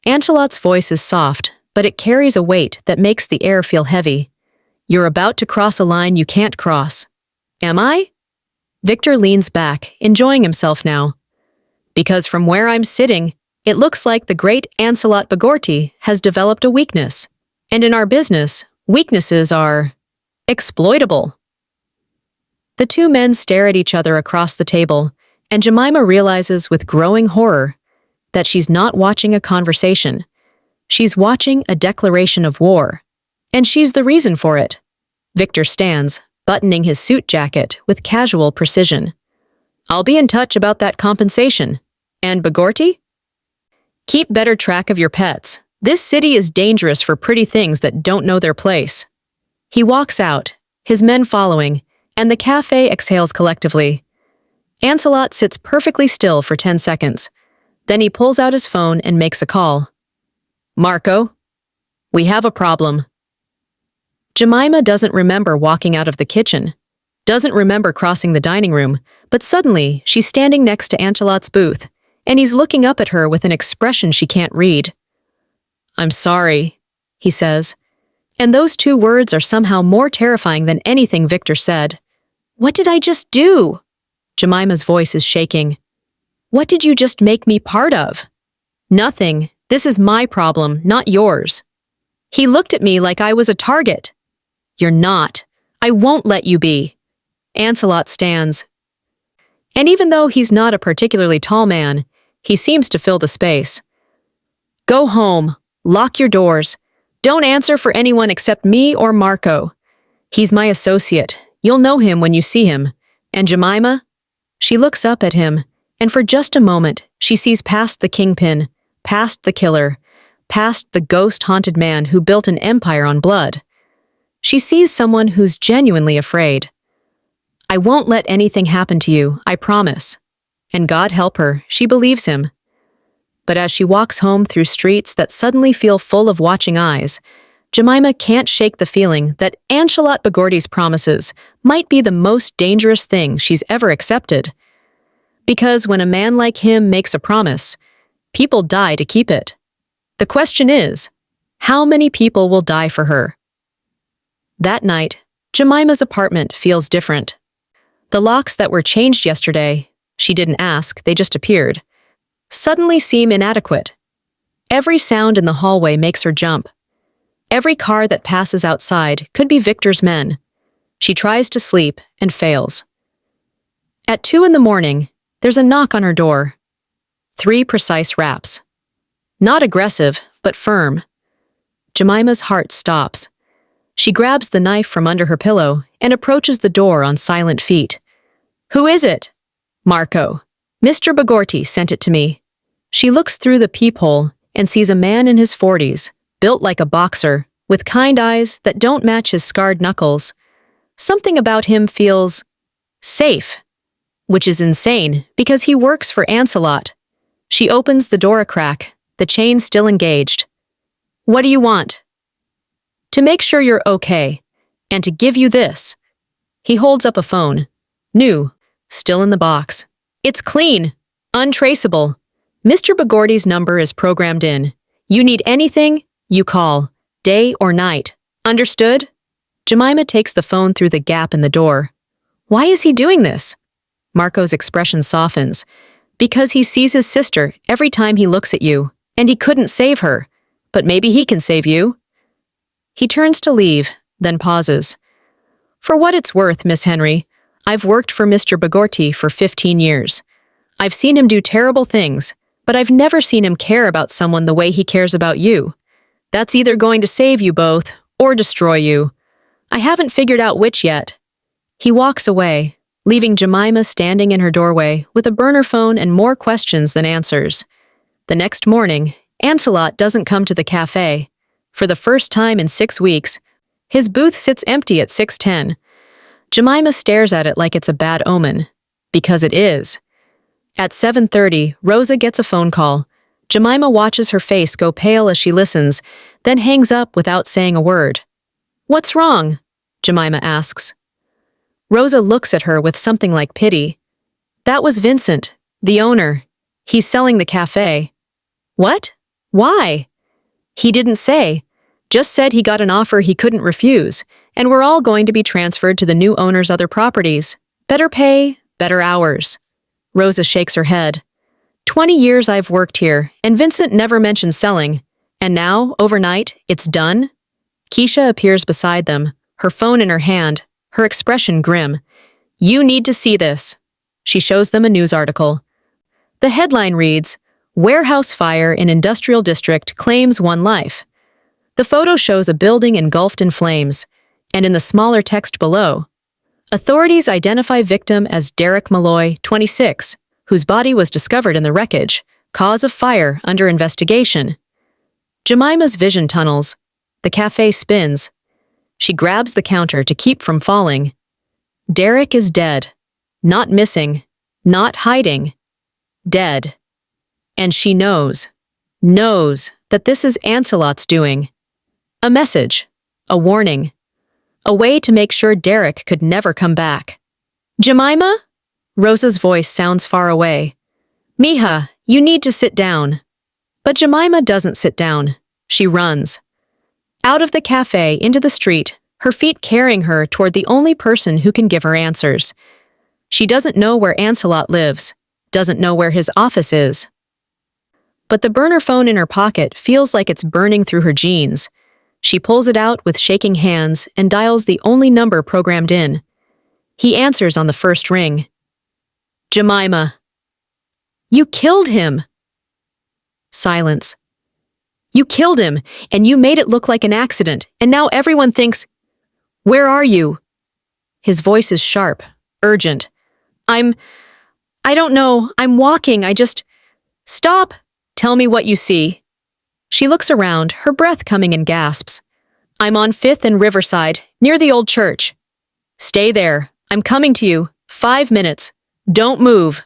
Ancelot's voice is soft, but it carries a weight that makes the air feel heavy. "You're about to cross a line you can't cross." "Am I?" Victor leans back, enjoying himself now. "Because from where I'm sitting, it looks like the great Ancelot Bagorti has developed a weakness. And in our business, weaknesses are exploitable." The two men stare at each other across the table, and Jemima realizes with growing horror that she's not watching a conversation. She's watching a declaration of war. And she's the reason for it. Victor stands, buttoning his suit jacket with casual precision. "I'll be in touch about that compensation. And Bagorti? Keep better track of your pets. This city is dangerous for pretty things that don't know their place." He walks out, his men following, and the cafe exhales collectively. Ancelot sits perfectly still for 10 seconds. Then he pulls out his phone and makes a call. "Marco, we have a problem." Jemima doesn't remember walking out of the kitchen, doesn't remember crossing the dining room, but suddenly she's standing next to Ancelot's booth, and he's looking up at her with an expression she can't read. "I'm sorry," he says, and those two words are somehow more terrifying than anything Victor said. "What did I just do?" Jemima's voice is shaking. "What did you just make me part of?" "Nothing. This is my problem, not yours." He looked at me like I was a target. "You're not. I won't let you be." Ancelot stands. And even though he's not a particularly tall man, he seems to fill the space. "Go home. Lock your doors. Don't answer for anyone except me or Marco. He's my associate. You'll know him when you see him. And Jemima?" She looks up at him, and for just a moment, she sees past the kingpin, past the killer, past the ghost-haunted man who built an empire on blood. She sees someone who's genuinely afraid. "I won't let anything happen to you, I promise." and God help her, she believes him. But as she walks home through streets that suddenly feel full of watching eyes, Jemima can't shake the feeling that Ancelotte Bagordi's promises might be the most dangerous thing she's ever accepted. Because when a man like him makes a promise, people die to keep it. The question is, how many people will die for her? That night, Jemima's apartment feels different. The locks that were changed yesterday, she didn't ask, they just appeared, suddenly seem inadequate. Every sound in the hallway makes her jump. Every car that passes outside could be Victor's men. She tries to sleep and fails. At 2 a.m, there's a knock on her door. 3 precise raps. Not aggressive, but firm. Jemima's heart stops. She grabs the knife from under her pillow and approaches the door on silent feet. "Who is it?" "Marco. Mr. Bagorti sent it to me." She looks through the peephole and sees a man in his 40s, built like a boxer, with kind eyes that don't match his scarred knuckles. Something about him feels safe, which is insane because he works for Ancelotte. She opens the door a crack, the chain still engaged. "What do you want?" "To make sure you're okay, and to give you this." He holds up a phone. New, still in the box. "It's clean, untraceable. Mr. Bagorti's number is programmed in. You need anything, you call, day or night. Understood?" Jemima takes the phone through the gap in the door. Why is he doing this? Marco's expression softens. Because he sees his sister every time he looks at you, and he couldn't save her. But maybe he can save you. He turns to leave, then pauses. "For what it's worth, Miss Henry, I've worked for Mr. Bagorti for 15 years. I've seen him do terrible things, but I've never seen him care about someone the way he cares about you. That's either going to save you both, or destroy you. I haven't figured out which yet." He walks away, leaving Jemima standing in her doorway with a burner phone and more questions than answers. The next morning, Ancelotte doesn't come to the cafe. For the first time in 6 weeks, his booth sits empty at 6:10. Jemima stares at it like it's a bad omen. Because it is. At 7:30, Rosa gets a phone call. Jemima watches her face go pale as she listens, then hangs up without saying a word. "What's wrong?" Jemima asks. Rosa looks at her with something like pity. "That was Vincent, the owner. He's selling the cafe." "What? Why?" "He didn't say. Just said he got an offer he couldn't refuse, and we're all going to be transferred to the new owner's other properties. Better pay, better hours." Rosa shakes her head. 20 years I've worked here, and Vincent never mentioned selling. And now, overnight, it's done?" Keisha appears beside them, her phone in her hand, her expression grim. "You need to see this." She shows them a news article. The headline reads, "Warehouse Fire in Industrial District Claims 1 Life." The photo shows a building engulfed in flames, and in the smaller text below, authorities identify victim as Derek Malloy, 26, whose body was discovered in the wreckage, cause of fire under investigation. Jemima's vision tunnels. The cafe spins. She grabs the counter to keep from falling. Derek is dead. Not missing. Not hiding. Dead. And she knows that this is Ancelotte's doing. A message. A warning. A way to make sure Derek could never come back. "Jemima?" Rosa's voice sounds far away. "Mija, you need to sit down." But Jemima doesn't sit down. She runs. Out of the cafe into the street, her feet carrying her toward the only person who can give her answers. She doesn't know where Ancelotte lives, doesn't know where his office is. But the burner phone in her pocket feels like it's burning through her jeans. She pulls it out with shaking hands and dials the only number programmed in. He answers on the first ring. "Jemima." "You killed him." Silence. "You killed him, and you made it look like an accident, and now everyone thinks, where are you?" His voice is sharp, urgent. I don't know, I'm walking, Stop! Tell me what you see." She looks around, her breath coming in gasps. "I'm on 5th and Riverside, near the old church." "Stay there. I'm coming to you. 5 minutes. Don't move."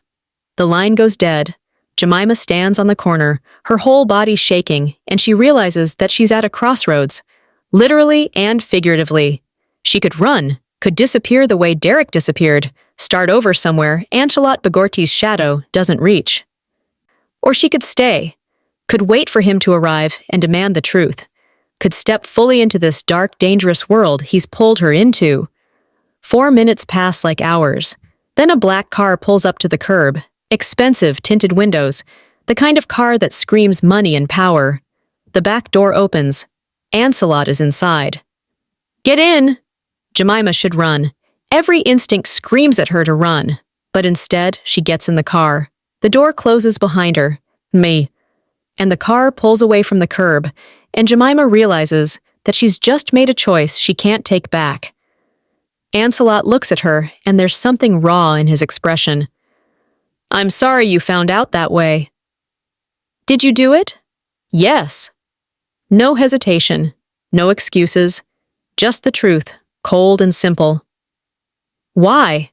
The line goes dead. Jemima stands on the corner, her whole body shaking, and she realizes that she's at a crossroads. Literally and figuratively. She could run, could disappear the way Derek disappeared, start over somewhere Ancelot Bagorti's shadow doesn't reach. Or she could stay, could wait for him to arrive and demand the truth, could step fully into this dark, dangerous world he's pulled her into. 4 minutes pass like hours. Then a black car pulls up to the curb, expensive tinted windows, the kind of car that screams money and power. The back door opens. Ancelot is inside. "Get in!" Jemima should run. Every instinct screams at her to run, but instead she gets in the car. The door closes behind her. Me. And the car pulls away from the curb, and Jemima realizes that she's just made a choice she can't take back. Ancelot looks at her, and there's something raw in his expression. "I'm sorry you found out that way." "Did you do it?" "Yes." No hesitation, no excuses, just the truth, cold and simple. "Why?"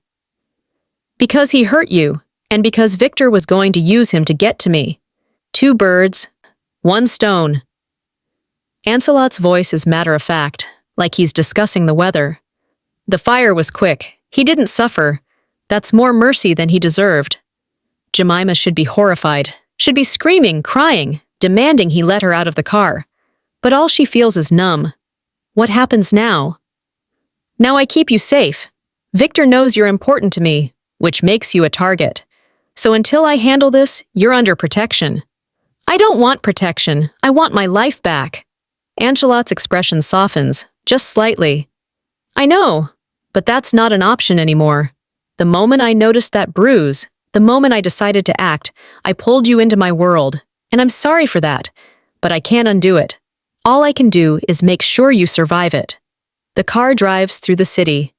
"Because he hurt you, and because Victor was going to use him to get to me. 2 birds, 1 stone. Ancelot's voice is matter-of-fact, like he's discussing the weather. "The fire was quick. He didn't suffer. That's more mercy than he deserved." Jemima should be horrified, should be screaming, crying, demanding he let her out of the car. But all she feels is numb. What happens now? "Now I keep you safe. Victor knows you're important to me, which makes you a target. So until I handle this, you're under protection." "I don't want protection. I want my life back." Ancelot's expression softens, just slightly. "I know, but that's not an option anymore. The moment I noticed that bruise, the moment I decided to act, I pulled you into my world, and I'm sorry for that, but I can't undo it. All I can do is make sure you survive it." The car drives through the city,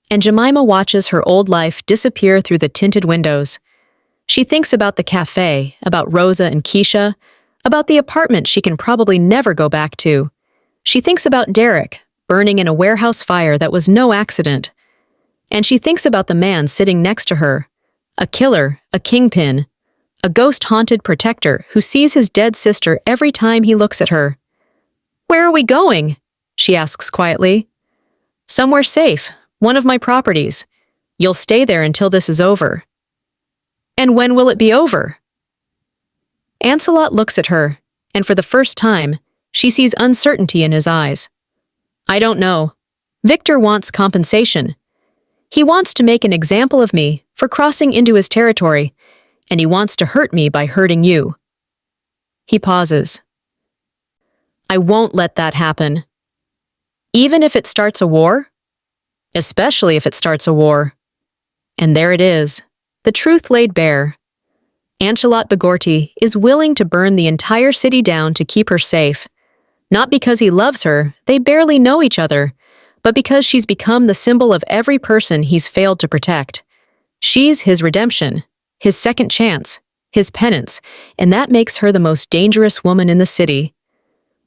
and Jemima watches her old life disappear through the tinted windows. She thinks about the cafe, about Rosa and Keisha, about the apartment she can probably never go back to. She thinks about Derek, burning in a warehouse fire that was no accident. And she thinks about the man sitting next to her, a killer, a kingpin, a ghost-haunted protector who sees his dead sister every time he looks at her. "Where are we going?" she asks quietly. "Somewhere safe, one of my properties. You'll stay there until this is over." "And when will it be over?" Ancelot looks at her, and for the first time, she sees uncertainty in his eyes. "I don't know. Victor wants compensation. He wants to make an example of me for crossing into his territory, and he wants to hurt me by hurting you." He pauses. "I won't let that happen. Even if it starts a war? Especially if it starts a war." And there it is, the truth laid bare. Ancelot Bagorti is willing to burn the entire city down to keep her safe. Not because he loves her, they barely know each other, but because she's become the symbol of every person he's failed to protect. She's his redemption, his second chance, his penance, and that makes her the most dangerous woman in the city.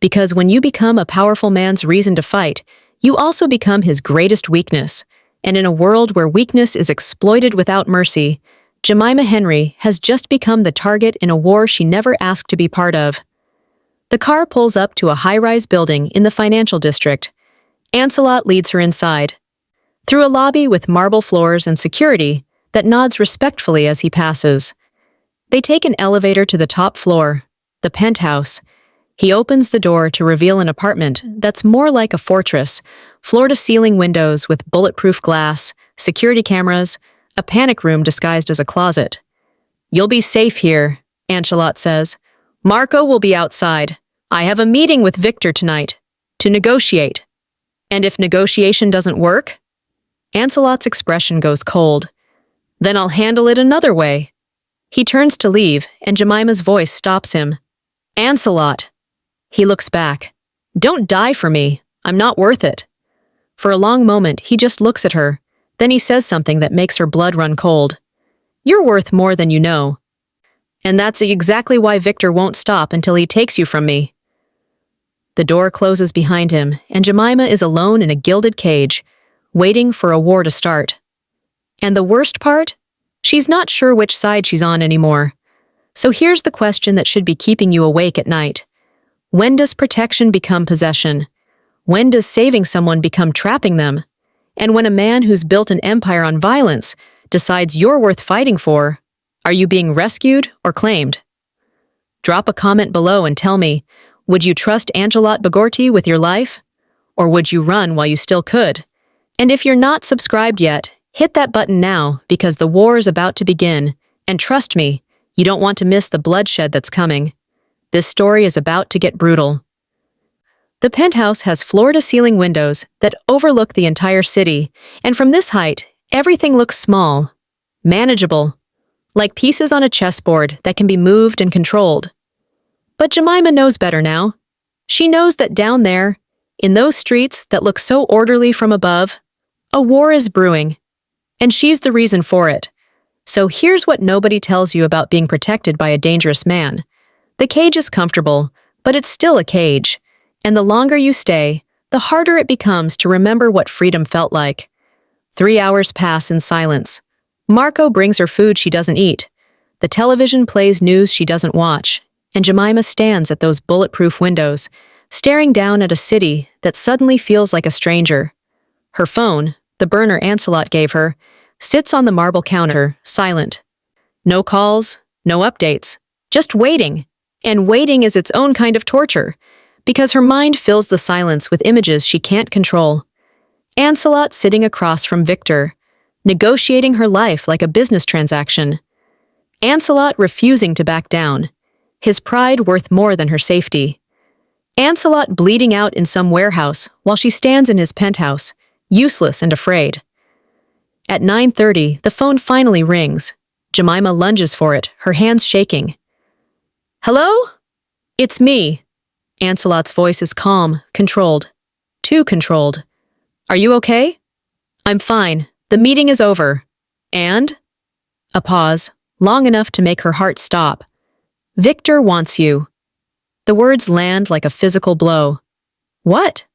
Because when you become a powerful man's reason to fight, you also become his greatest weakness. And in a world where weakness is exploited without mercy, Jemima Henry has just become the target in a war she never asked to be part of. The car pulls up to a high-rise building in the financial district. Ancelot leads her inside, through a lobby with marble floors and security that nods respectfully as he passes. They take an elevator to the top floor, the penthouse. He opens the door to reveal an apartment that's more like a fortress, floor-to-ceiling windows with bulletproof glass, security cameras, a panic room disguised as a closet. "You'll be safe here," Ancelot says. "Marco will be outside. I have a meeting with Victor tonight, to negotiate." "And if negotiation doesn't work?" Ancelot's expression goes cold. "Then I'll handle it another way." He turns to leave, and Jemima's voice stops him. "Ancelot!" He looks back. "Don't die for me. I'm not worth it." For a long moment, he just looks at her. Then he says something that makes her blood run cold. "You're worth more than you know. And that's exactly why Victor won't stop until he takes you from me." The door closes behind him, and Jemima is alone in a gilded cage, waiting for a war to start. And the worst part? She's not sure which side she's on anymore. So here's the question that should be keeping you awake at night. When does protection become possession? When does saving someone become trapping them? And when a man who's built an empire on violence decides you're worth fighting for, are you being rescued or claimed? Drop a comment below and tell me, would you trust Angelot Bagorti with your life? Or would you run while you still could? And if you're not subscribed yet, hit that button now because the war is about to begin. And trust me, you don't want to miss the bloodshed that's coming. This story is about to get brutal. The penthouse has floor-to-ceiling windows that overlook the entire city, and from this height, everything looks small, manageable, like pieces on a chessboard that can be moved and controlled. But Jemima knows better now. She knows that down there, in those streets that look so orderly from above, a war is brewing, and she's the reason for it. So here's what nobody tells you about being protected by a dangerous man. The cage is comfortable, but it's still a cage. And the longer you stay, the harder it becomes to remember what freedom felt like. 3 hours pass in silence. Marco brings her food she doesn't eat. The television plays news she doesn't watch. And Jemima stands at those bulletproof windows, staring down at a city that suddenly feels like a stranger. Her phone, the burner Ancelot gave her, sits on the marble counter, silent. No calls, no updates, just waiting. And waiting is its own kind of torture, because her mind fills the silence with images she can't control. Ancelot sitting across from Victor, negotiating her life like a business transaction. Ancelot refusing to back down, his pride worth more than her safety. Ancelot bleeding out in some warehouse while she stands in his penthouse, useless and afraid. At 9:30, the phone finally rings. Jemima lunges for it, her hands shaking. "Hello? It's me." Ancelot's voice is calm, controlled. Too controlled. "Are you okay?" "I'm fine. The meeting is over." "And?" A pause, long enough to make her heart stop. "Victor wants you." The words land like a physical blow. "What?"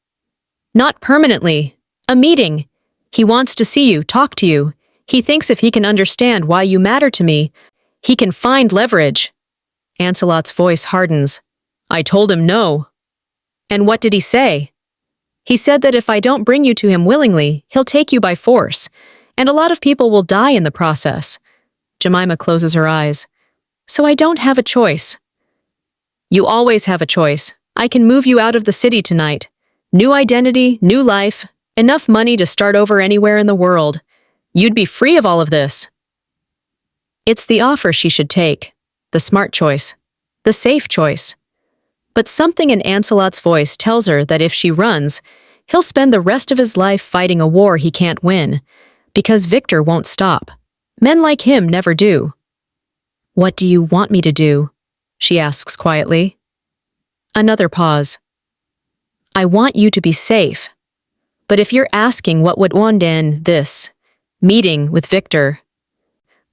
"Not permanently. A meeting. He wants to see you, talk to you. He thinks if he can understand why you matter to me, he can find leverage." Ancelot's voice hardens. "I told him no." "And what did he say?" "He said that if I don't bring you to him willingly, he'll take you by force, and a lot of people will die in the process." Jemima closes her eyes. "So I don't have a choice." "You always have a choice. I can move you out of the city tonight. New identity, new life, enough money to start over anywhere in the world. You'd be free of all of this." It's the offer she should take, the smart choice, the safe choice. But something in Ancelot's voice tells her that if she runs, he'll spend the rest of his life fighting a war he can't win, because Victor won't stop. Men like him never do. "What do you want me to do?" she asks quietly. Another pause. "I want you to be safe. But if you're asking what would end this meeting with Victor,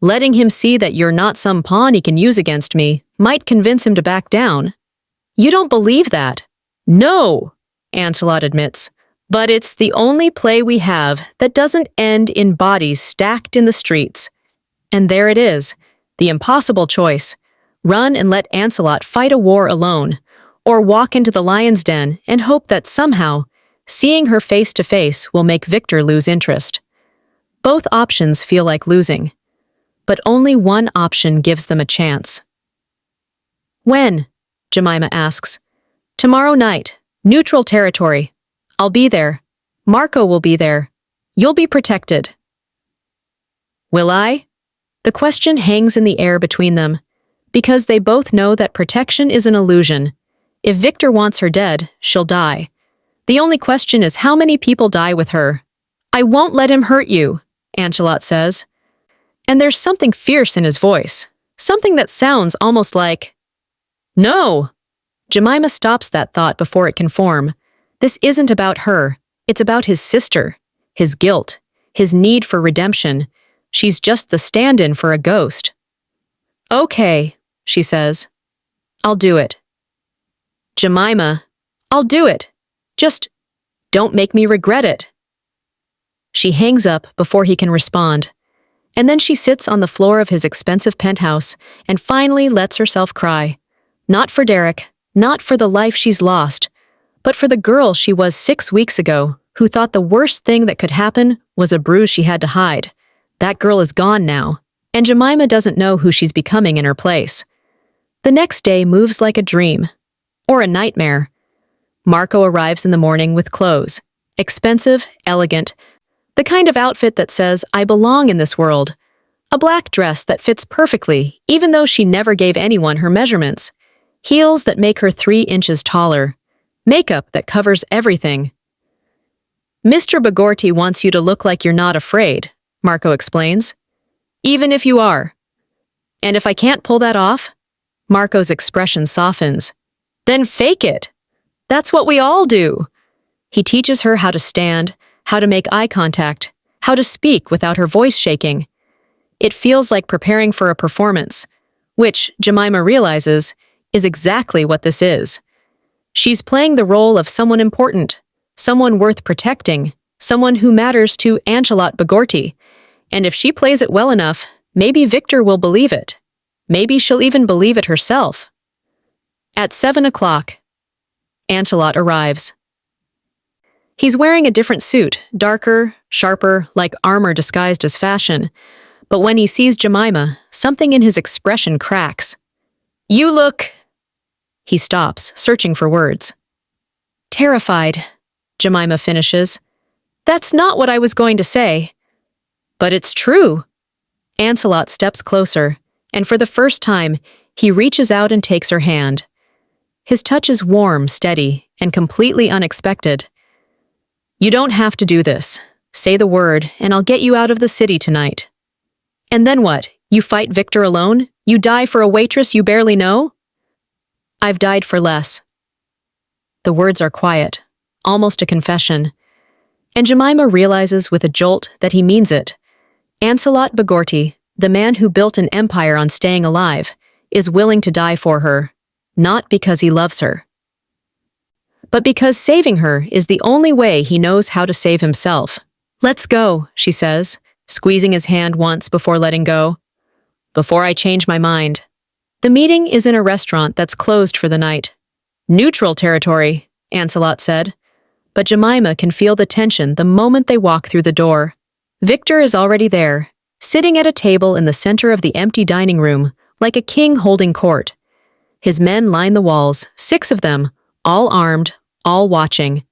letting him see that you're not some pawn he can use against me might convince him to back down. You don't believe that." "No," Ancelot admits, "but it's the only play we have that doesn't end in bodies stacked in the streets." And there it is, the impossible choice. Run and let Ancelot fight a war alone, or walk into the lion's den and hope that somehow, seeing her face to face will make Victor lose interest. Both options feel like losing, but only one option gives them a chance. "When?" Jemima asks. "Tomorrow night. Neutral territory. I'll be there. Marco will be there. You'll be protected." Will I? The question hangs in the air between them, because they both know that protection is an illusion. If Victor wants her dead, she'll die. The only question is how many people die with her. "I won't let him hurt you," Ancelot says. And there's something fierce in his voice, something that sounds almost like, "No!" Jemima stops that thought before it can form. This isn't about her. It's about his sister, his guilt, his need for redemption. She's just the stand-in for a ghost. "Okay," she says. "I'll do it." "Jemima, I'll do it. Just don't make me regret it." She hangs up before he can respond. And then she sits on the floor of his expensive penthouse and finally lets herself cry. Not for Derek, not for the life she's lost, but for the girl she was 6 weeks ago, who thought the worst thing that could happen was a bruise she had to hide. That girl is gone now, and Jemima doesn't know who she's becoming in her place. The next day moves like a dream, or a nightmare. Marco arrives in the morning with clothes. Expensive, elegant, the kind of outfit that says, I belong in this world. A black dress that fits perfectly, even though she never gave anyone her measurements. Heels that make her 3 inches taller. Makeup that covers everything. Mr. Bagorti wants you to look like you're not afraid, Marco explains. Even if you are. And if I can't pull that off? Marco's expression softens. Then fake it. That's what we all do. He teaches her how to stand, how to make eye contact, how to speak without her voice shaking. It feels like preparing for a performance, which, Jemima realizes, is exactly what this is. She's playing the role of someone important, someone worth protecting, someone who matters to Ancelot Bagorti. And if she plays it well enough, maybe Victor will believe it. Maybe she'll even believe it herself. At 7 o'clock, Ancelot arrives. He's wearing a different suit, darker, sharper, like armor disguised as fashion. But when he sees Jemima, something in his expression cracks. You look... He stops, searching for words. Terrified, Jemima finishes. That's not what I was going to say. But it's true. Ancelot steps closer, and for the first time, he reaches out and takes her hand. His touch is warm, steady, and completely unexpected. You don't have to do this. Say the word, and I'll get you out of the city tonight. And then what? You fight Victor alone? You die for a waitress you barely know? I've died for less. The words are quiet, almost a confession. And Jemima realizes with a jolt that he means it. Ancelot Bagorti, the man who built an empire on staying alive, is willing to die for her, not because he loves her, but because saving her is the only way he knows how to save himself. Let's go, she says, squeezing his hand once before letting go. Before I change my mind. The meeting is in a restaurant that's closed for the night. Neutral territory, Ancelot said. But Jemima can feel the tension the moment they walk through the door. Victor is already there, sitting at a table in the center of the empty dining room, like a king holding court. His men line the walls, 6 of them, all armed, all watching.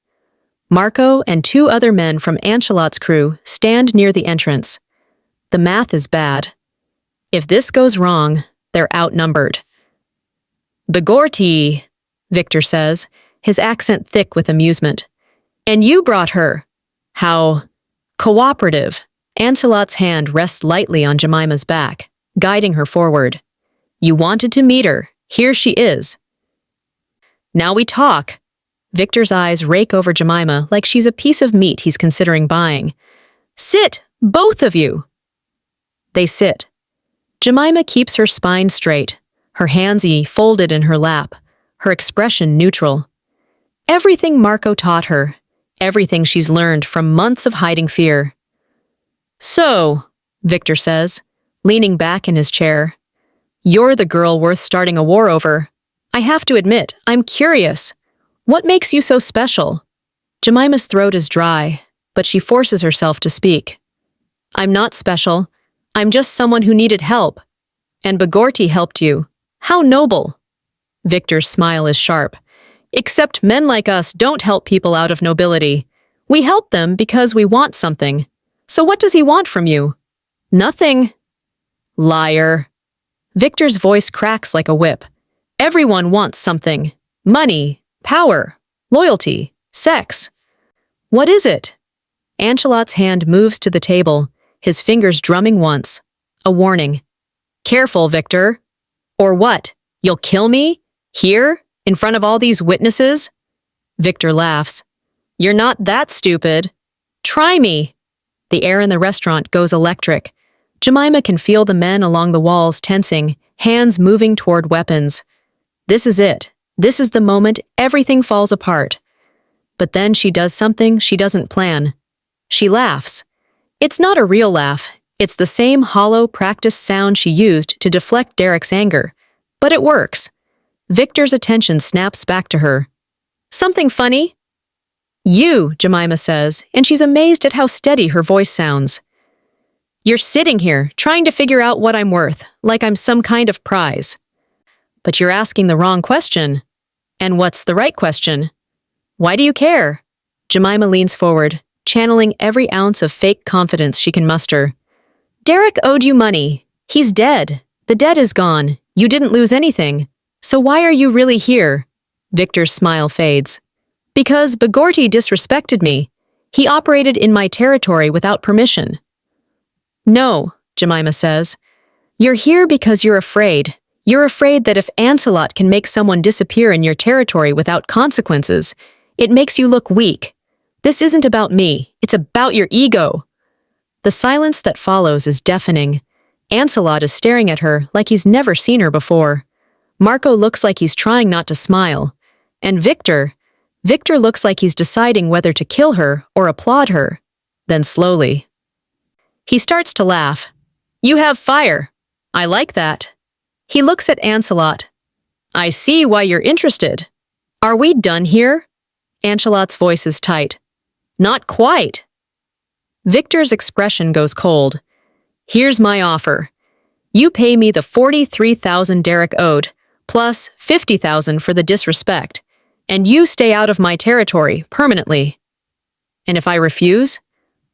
Marco and 2 other men from Ancelot's crew stand near the entrance. The math is bad. If this goes wrong, they're outnumbered. Bagorti, Victor says, his accent thick with amusement. And you brought her. How cooperative. Ancelot's hand rests lightly on Jemima's back, guiding her forward. You wanted to meet her. Here she is. Now we talk. Victor's eyes rake over Jemima like she's a piece of meat he's considering buying. Sit, both of you. They sit. Jemima keeps her spine straight, her hands folded in her lap, her expression neutral. Everything Marco taught her, everything she's learned from months of hiding fear. So, Victor says, leaning back in his chair, you're the girl worth starting a war over. I have to admit, I'm curious. What makes you so special? Jemima's throat is dry, but she forces herself to speak. I'm not special. I'm just someone who needed help. And Bagorti helped you. How noble. Victor's smile is sharp. Except men like us don't help people out of nobility. We help them because we want something. So what does he want from you? Nothing. Liar. Victor's voice cracks like a whip. Everyone wants something. Money, power, loyalty, sex. What is it? Ancelot's hand moves to the table, his fingers drumming once. A warning. Careful, Victor. Or what? You'll kill me? Here? In front of all these witnesses? Victor laughs. You're not that stupid. Try me. The air in the restaurant goes electric. Jemima can feel the men along the walls tensing, hands moving toward weapons. This is it. This is the moment everything falls apart. But then she does something she doesn't plan. She laughs. It's not a real laugh. It's the same hollow, practiced sound she used to deflect Derek's anger. But it works. Victor's attention snaps back to her. Something funny? You, Jemima says, and she's amazed at how steady her voice sounds. You're sitting here, trying to figure out what I'm worth, like I'm some kind of prize. But you're asking the wrong question. And what's the right question? Why do you care? Jemima leans forward, channeling every ounce of fake confidence she can muster. Derek owed you money. He's dead. The debt is gone. You didn't lose anything. So why are you really here? Victor's smile fades. Because Bogorty disrespected me. He operated in my territory without permission. No, Jemima says. You're here because you're afraid. You're afraid that if Ancelot can make someone disappear in your territory without consequences, it makes you look weak. This isn't about me. It's about your ego. The silence that follows is deafening. Ancelot is staring at her like he's never seen her before. Marco looks like he's trying not to smile. And Victor looks like he's deciding whether to kill her or applaud her. Then slowly, he starts to laugh. You have fire. I like that. He looks at Ancelot. I see why you're interested. Are we done here? Ancelot's voice is tight. Not quite. Victor's expression goes cold. Here's my offer. You pay me the 43,000 Derek owed, plus 50,000 for the disrespect, and you stay out of my territory permanently. And if I refuse,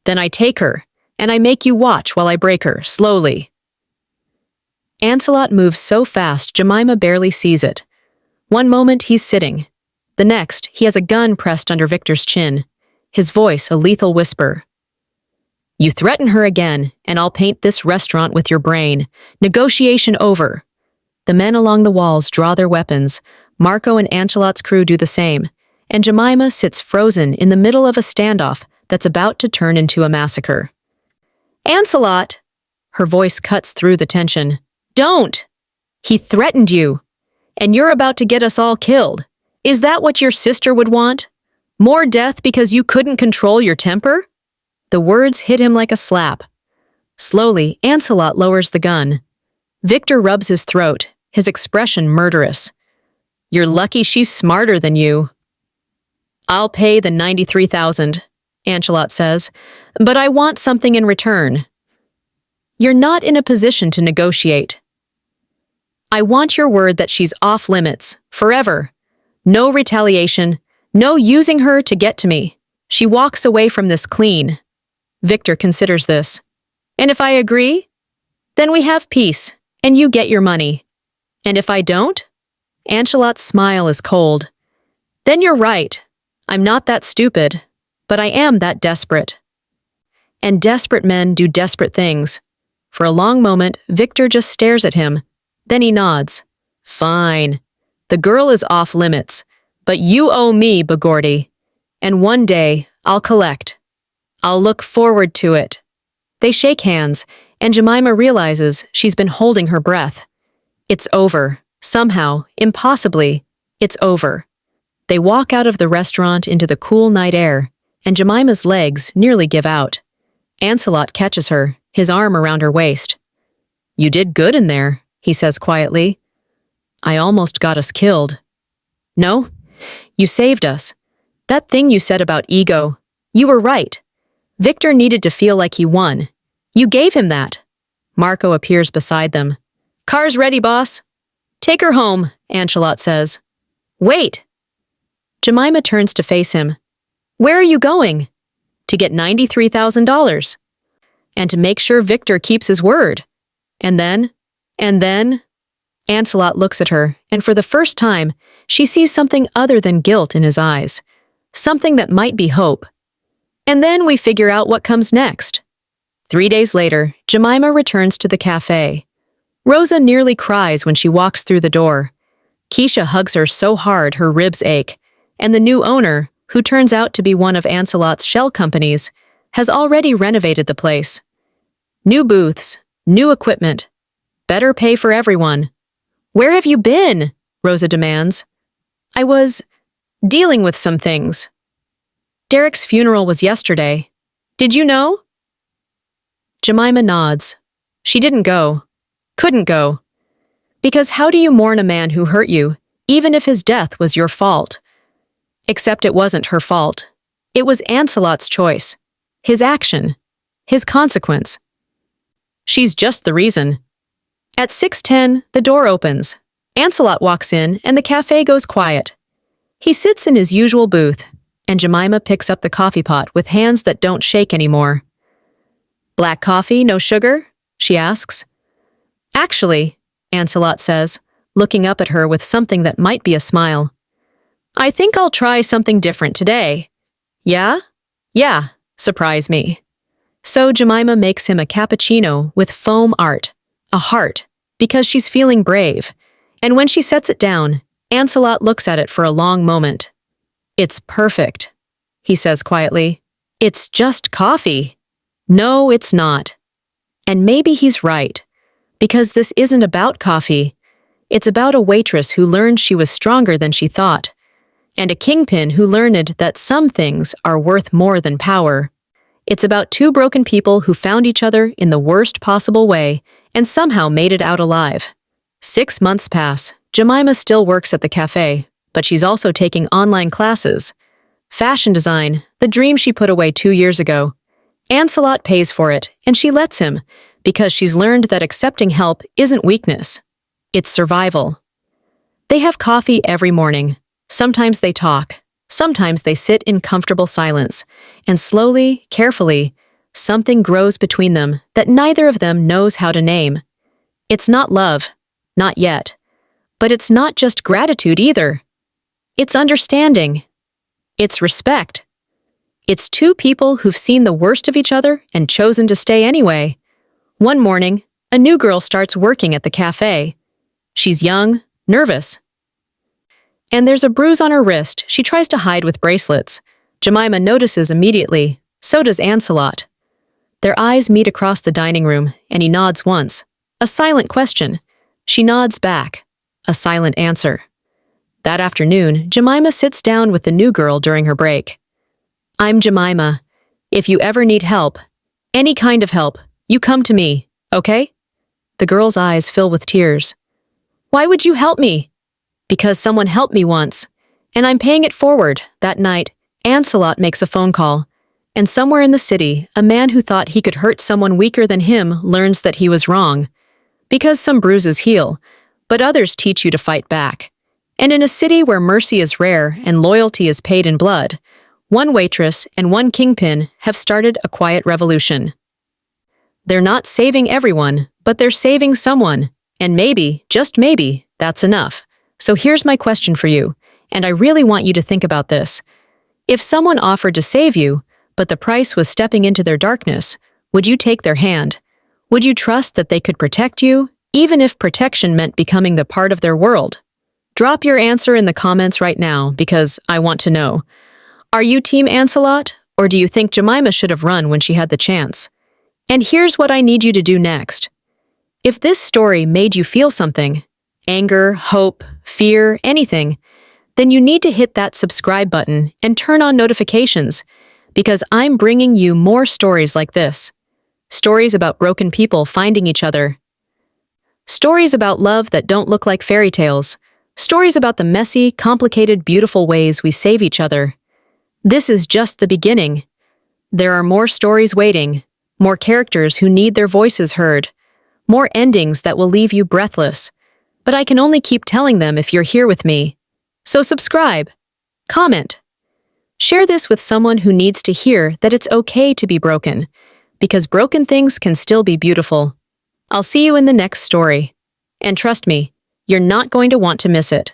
then I take her, and I make you watch while I break her, slowly. Ancelot moves so fast Jemima barely sees it. One moment he's sitting. The next, he has a gun pressed under Victor's chin, his voice a lethal whisper. You threaten her again, and I'll paint this restaurant with your brain. Negotiation over. The men along the walls draw their weapons. Marco and Ancelot's crew do the same, and Jemima sits frozen in the middle of a standoff that's about to turn into a massacre. Ancelot! Her voice cuts through the tension. Don't! He threatened you. And you're about to get us all killed. Is that what your sister would want? More death because you couldn't control your temper? The words hit him like a slap. Slowly, Ancelot lowers the gun. Victor rubs his throat, his expression murderous. You're lucky she's smarter than you. I'll pay the 93,000, Ancelot says, but I want something in return. You're not in a position to negotiate. I want your word that she's off limits, forever. No retaliation, no using her to get to me. She walks away from this clean. Victor considers this. And if I agree, then we have peace, and you get your money. And if I don't? Ancelot's smile is cold. Then you're right. I'm not that stupid, but I am that desperate. And desperate men do desperate things. For a long moment, Victor just stares at him. Then he nods. Fine. The girl is off limits, but you owe me, Bogorty. And one day, I'll collect. I'll look forward to it. They shake hands, and Jemima realizes she's been holding her breath. It's over. Somehow, impossibly, it's over. They walk out of the restaurant into the cool night air, and Jemima's legs nearly give out. Ancelot catches her, his arm around her waist. You did good in there, he says quietly. I almost got us killed. No, you saved us. That thing you said about ego, you were right. Victor needed to feel like he won. You gave him that. Marco appears beside them. Car's ready, boss. Take her home, Ancelot says. Wait. Jemima turns to face him. Where are you going? To get $93,000. And to make sure Victor keeps his word. And then, Ancelot looks at her, and for the first time, she sees something other than guilt in his eyes. Something that might be hope. And then we figure out what comes next. 3 days later, Jemima returns to the cafe. Rosa nearly cries when she walks through the door. Keisha hugs her so hard her ribs ache, and the new owner, who turns out to be one of Ancelot's shell companies, has already renovated the place. New booths, new equipment, better pay for everyone. Where have you been? Rosa demands. I was dealing with some things. Derek's funeral was yesterday. Did you know? Jemima nods. She didn't go. Couldn't go. Because how do you mourn a man who hurt you, even if his death was your fault? Except it wasn't her fault. It was Ancelot's choice. His action. His consequence. She's just the reason. At 6:10, the door opens. Ancelot walks in and the cafe goes quiet. He sits in his usual booth, and Jemima picks up the coffee pot with hands that don't shake anymore. "Black coffee, no sugar?" she asks. "Actually," Ancelot says, looking up at her with something that might be a smile, "I think I'll try something different today." "Yeah?" "Yeah, surprise me." So Jemima makes him a cappuccino with foam art, a heart, because she's feeling brave. And when she sets it down, Ancelot looks at it for a long moment. "It's perfect," he says quietly. "It's just coffee." No, it's not. And maybe he's right, because this isn't about coffee. It's about a waitress who learned she was stronger than she thought, and a kingpin who learned that some things are worth more than power. It's about two broken people who found each other in the worst possible way and somehow made it out alive. 6 months pass. Jemima still works at the cafe, but she's also taking online classes. Fashion design, the dream she put away 2 years ago. Ancelot pays for it, and she lets him, because she's learned that accepting help isn't weakness. It's survival. They have coffee every morning. Sometimes they talk. Sometimes they sit in comfortable silence. And slowly, carefully, something grows between them that neither of them knows how to name. It's not love. Not yet. But it's not just gratitude either. It's understanding. It's respect. It's two people who've seen the worst of each other and chosen to stay anyway. One morning, a new girl starts working at the cafe. She's young, nervous. And there's a bruise on her wrist she tries to hide with bracelets. Jemima notices immediately. So does Ancelot. Their eyes meet across the dining room, and he nods once. A silent question. She nods back. A silent answer. That afternoon, Jemima sits down with the new girl during her break. "I'm Jemima. If you ever need help, any kind of help, you come to me, okay?" The girl's eyes fill with tears. "Why would you help me?" "Because someone helped me once, and I'm paying it forward." That night, Ancelot makes a phone call, and somewhere in the city, a man who thought he could hurt someone weaker than him learns that he was wrong. Because some bruises heal, but others teach you to fight back. And in a city where mercy is rare and loyalty is paid in blood, one waitress and one kingpin have started a quiet revolution. They're not saving everyone, but they're saving someone. And maybe, just maybe, that's enough. So here's my question for you, and I really want you to think about this. If someone offered to save you, but the price was stepping into their darkness, would you take their hand? Would you trust that they could protect you, even if protection meant becoming the part of their world? Drop your answer in the comments right now, because I want to know. Are you Team Ancelot, or do you think Jemima should have run when she had the chance? And here's what I need you to do next. If this story made you feel something, anger, hope, fear, anything, then you need to hit that subscribe button and turn on notifications, because I'm bringing you more stories like this. Stories about broken people finding each other. Stories about love that don't look like fairy tales. Stories about the messy, complicated, beautiful ways we save each other. This is just the beginning. There are more stories waiting, more characters who need their voices heard, more endings that will leave you breathless. But I can only keep telling them if you're here with me. So subscribe, comment, share this with someone who needs to hear that it's okay to be broken, because broken things can still be beautiful. I'll see you in the next story. And trust me, you're not going to want to miss it.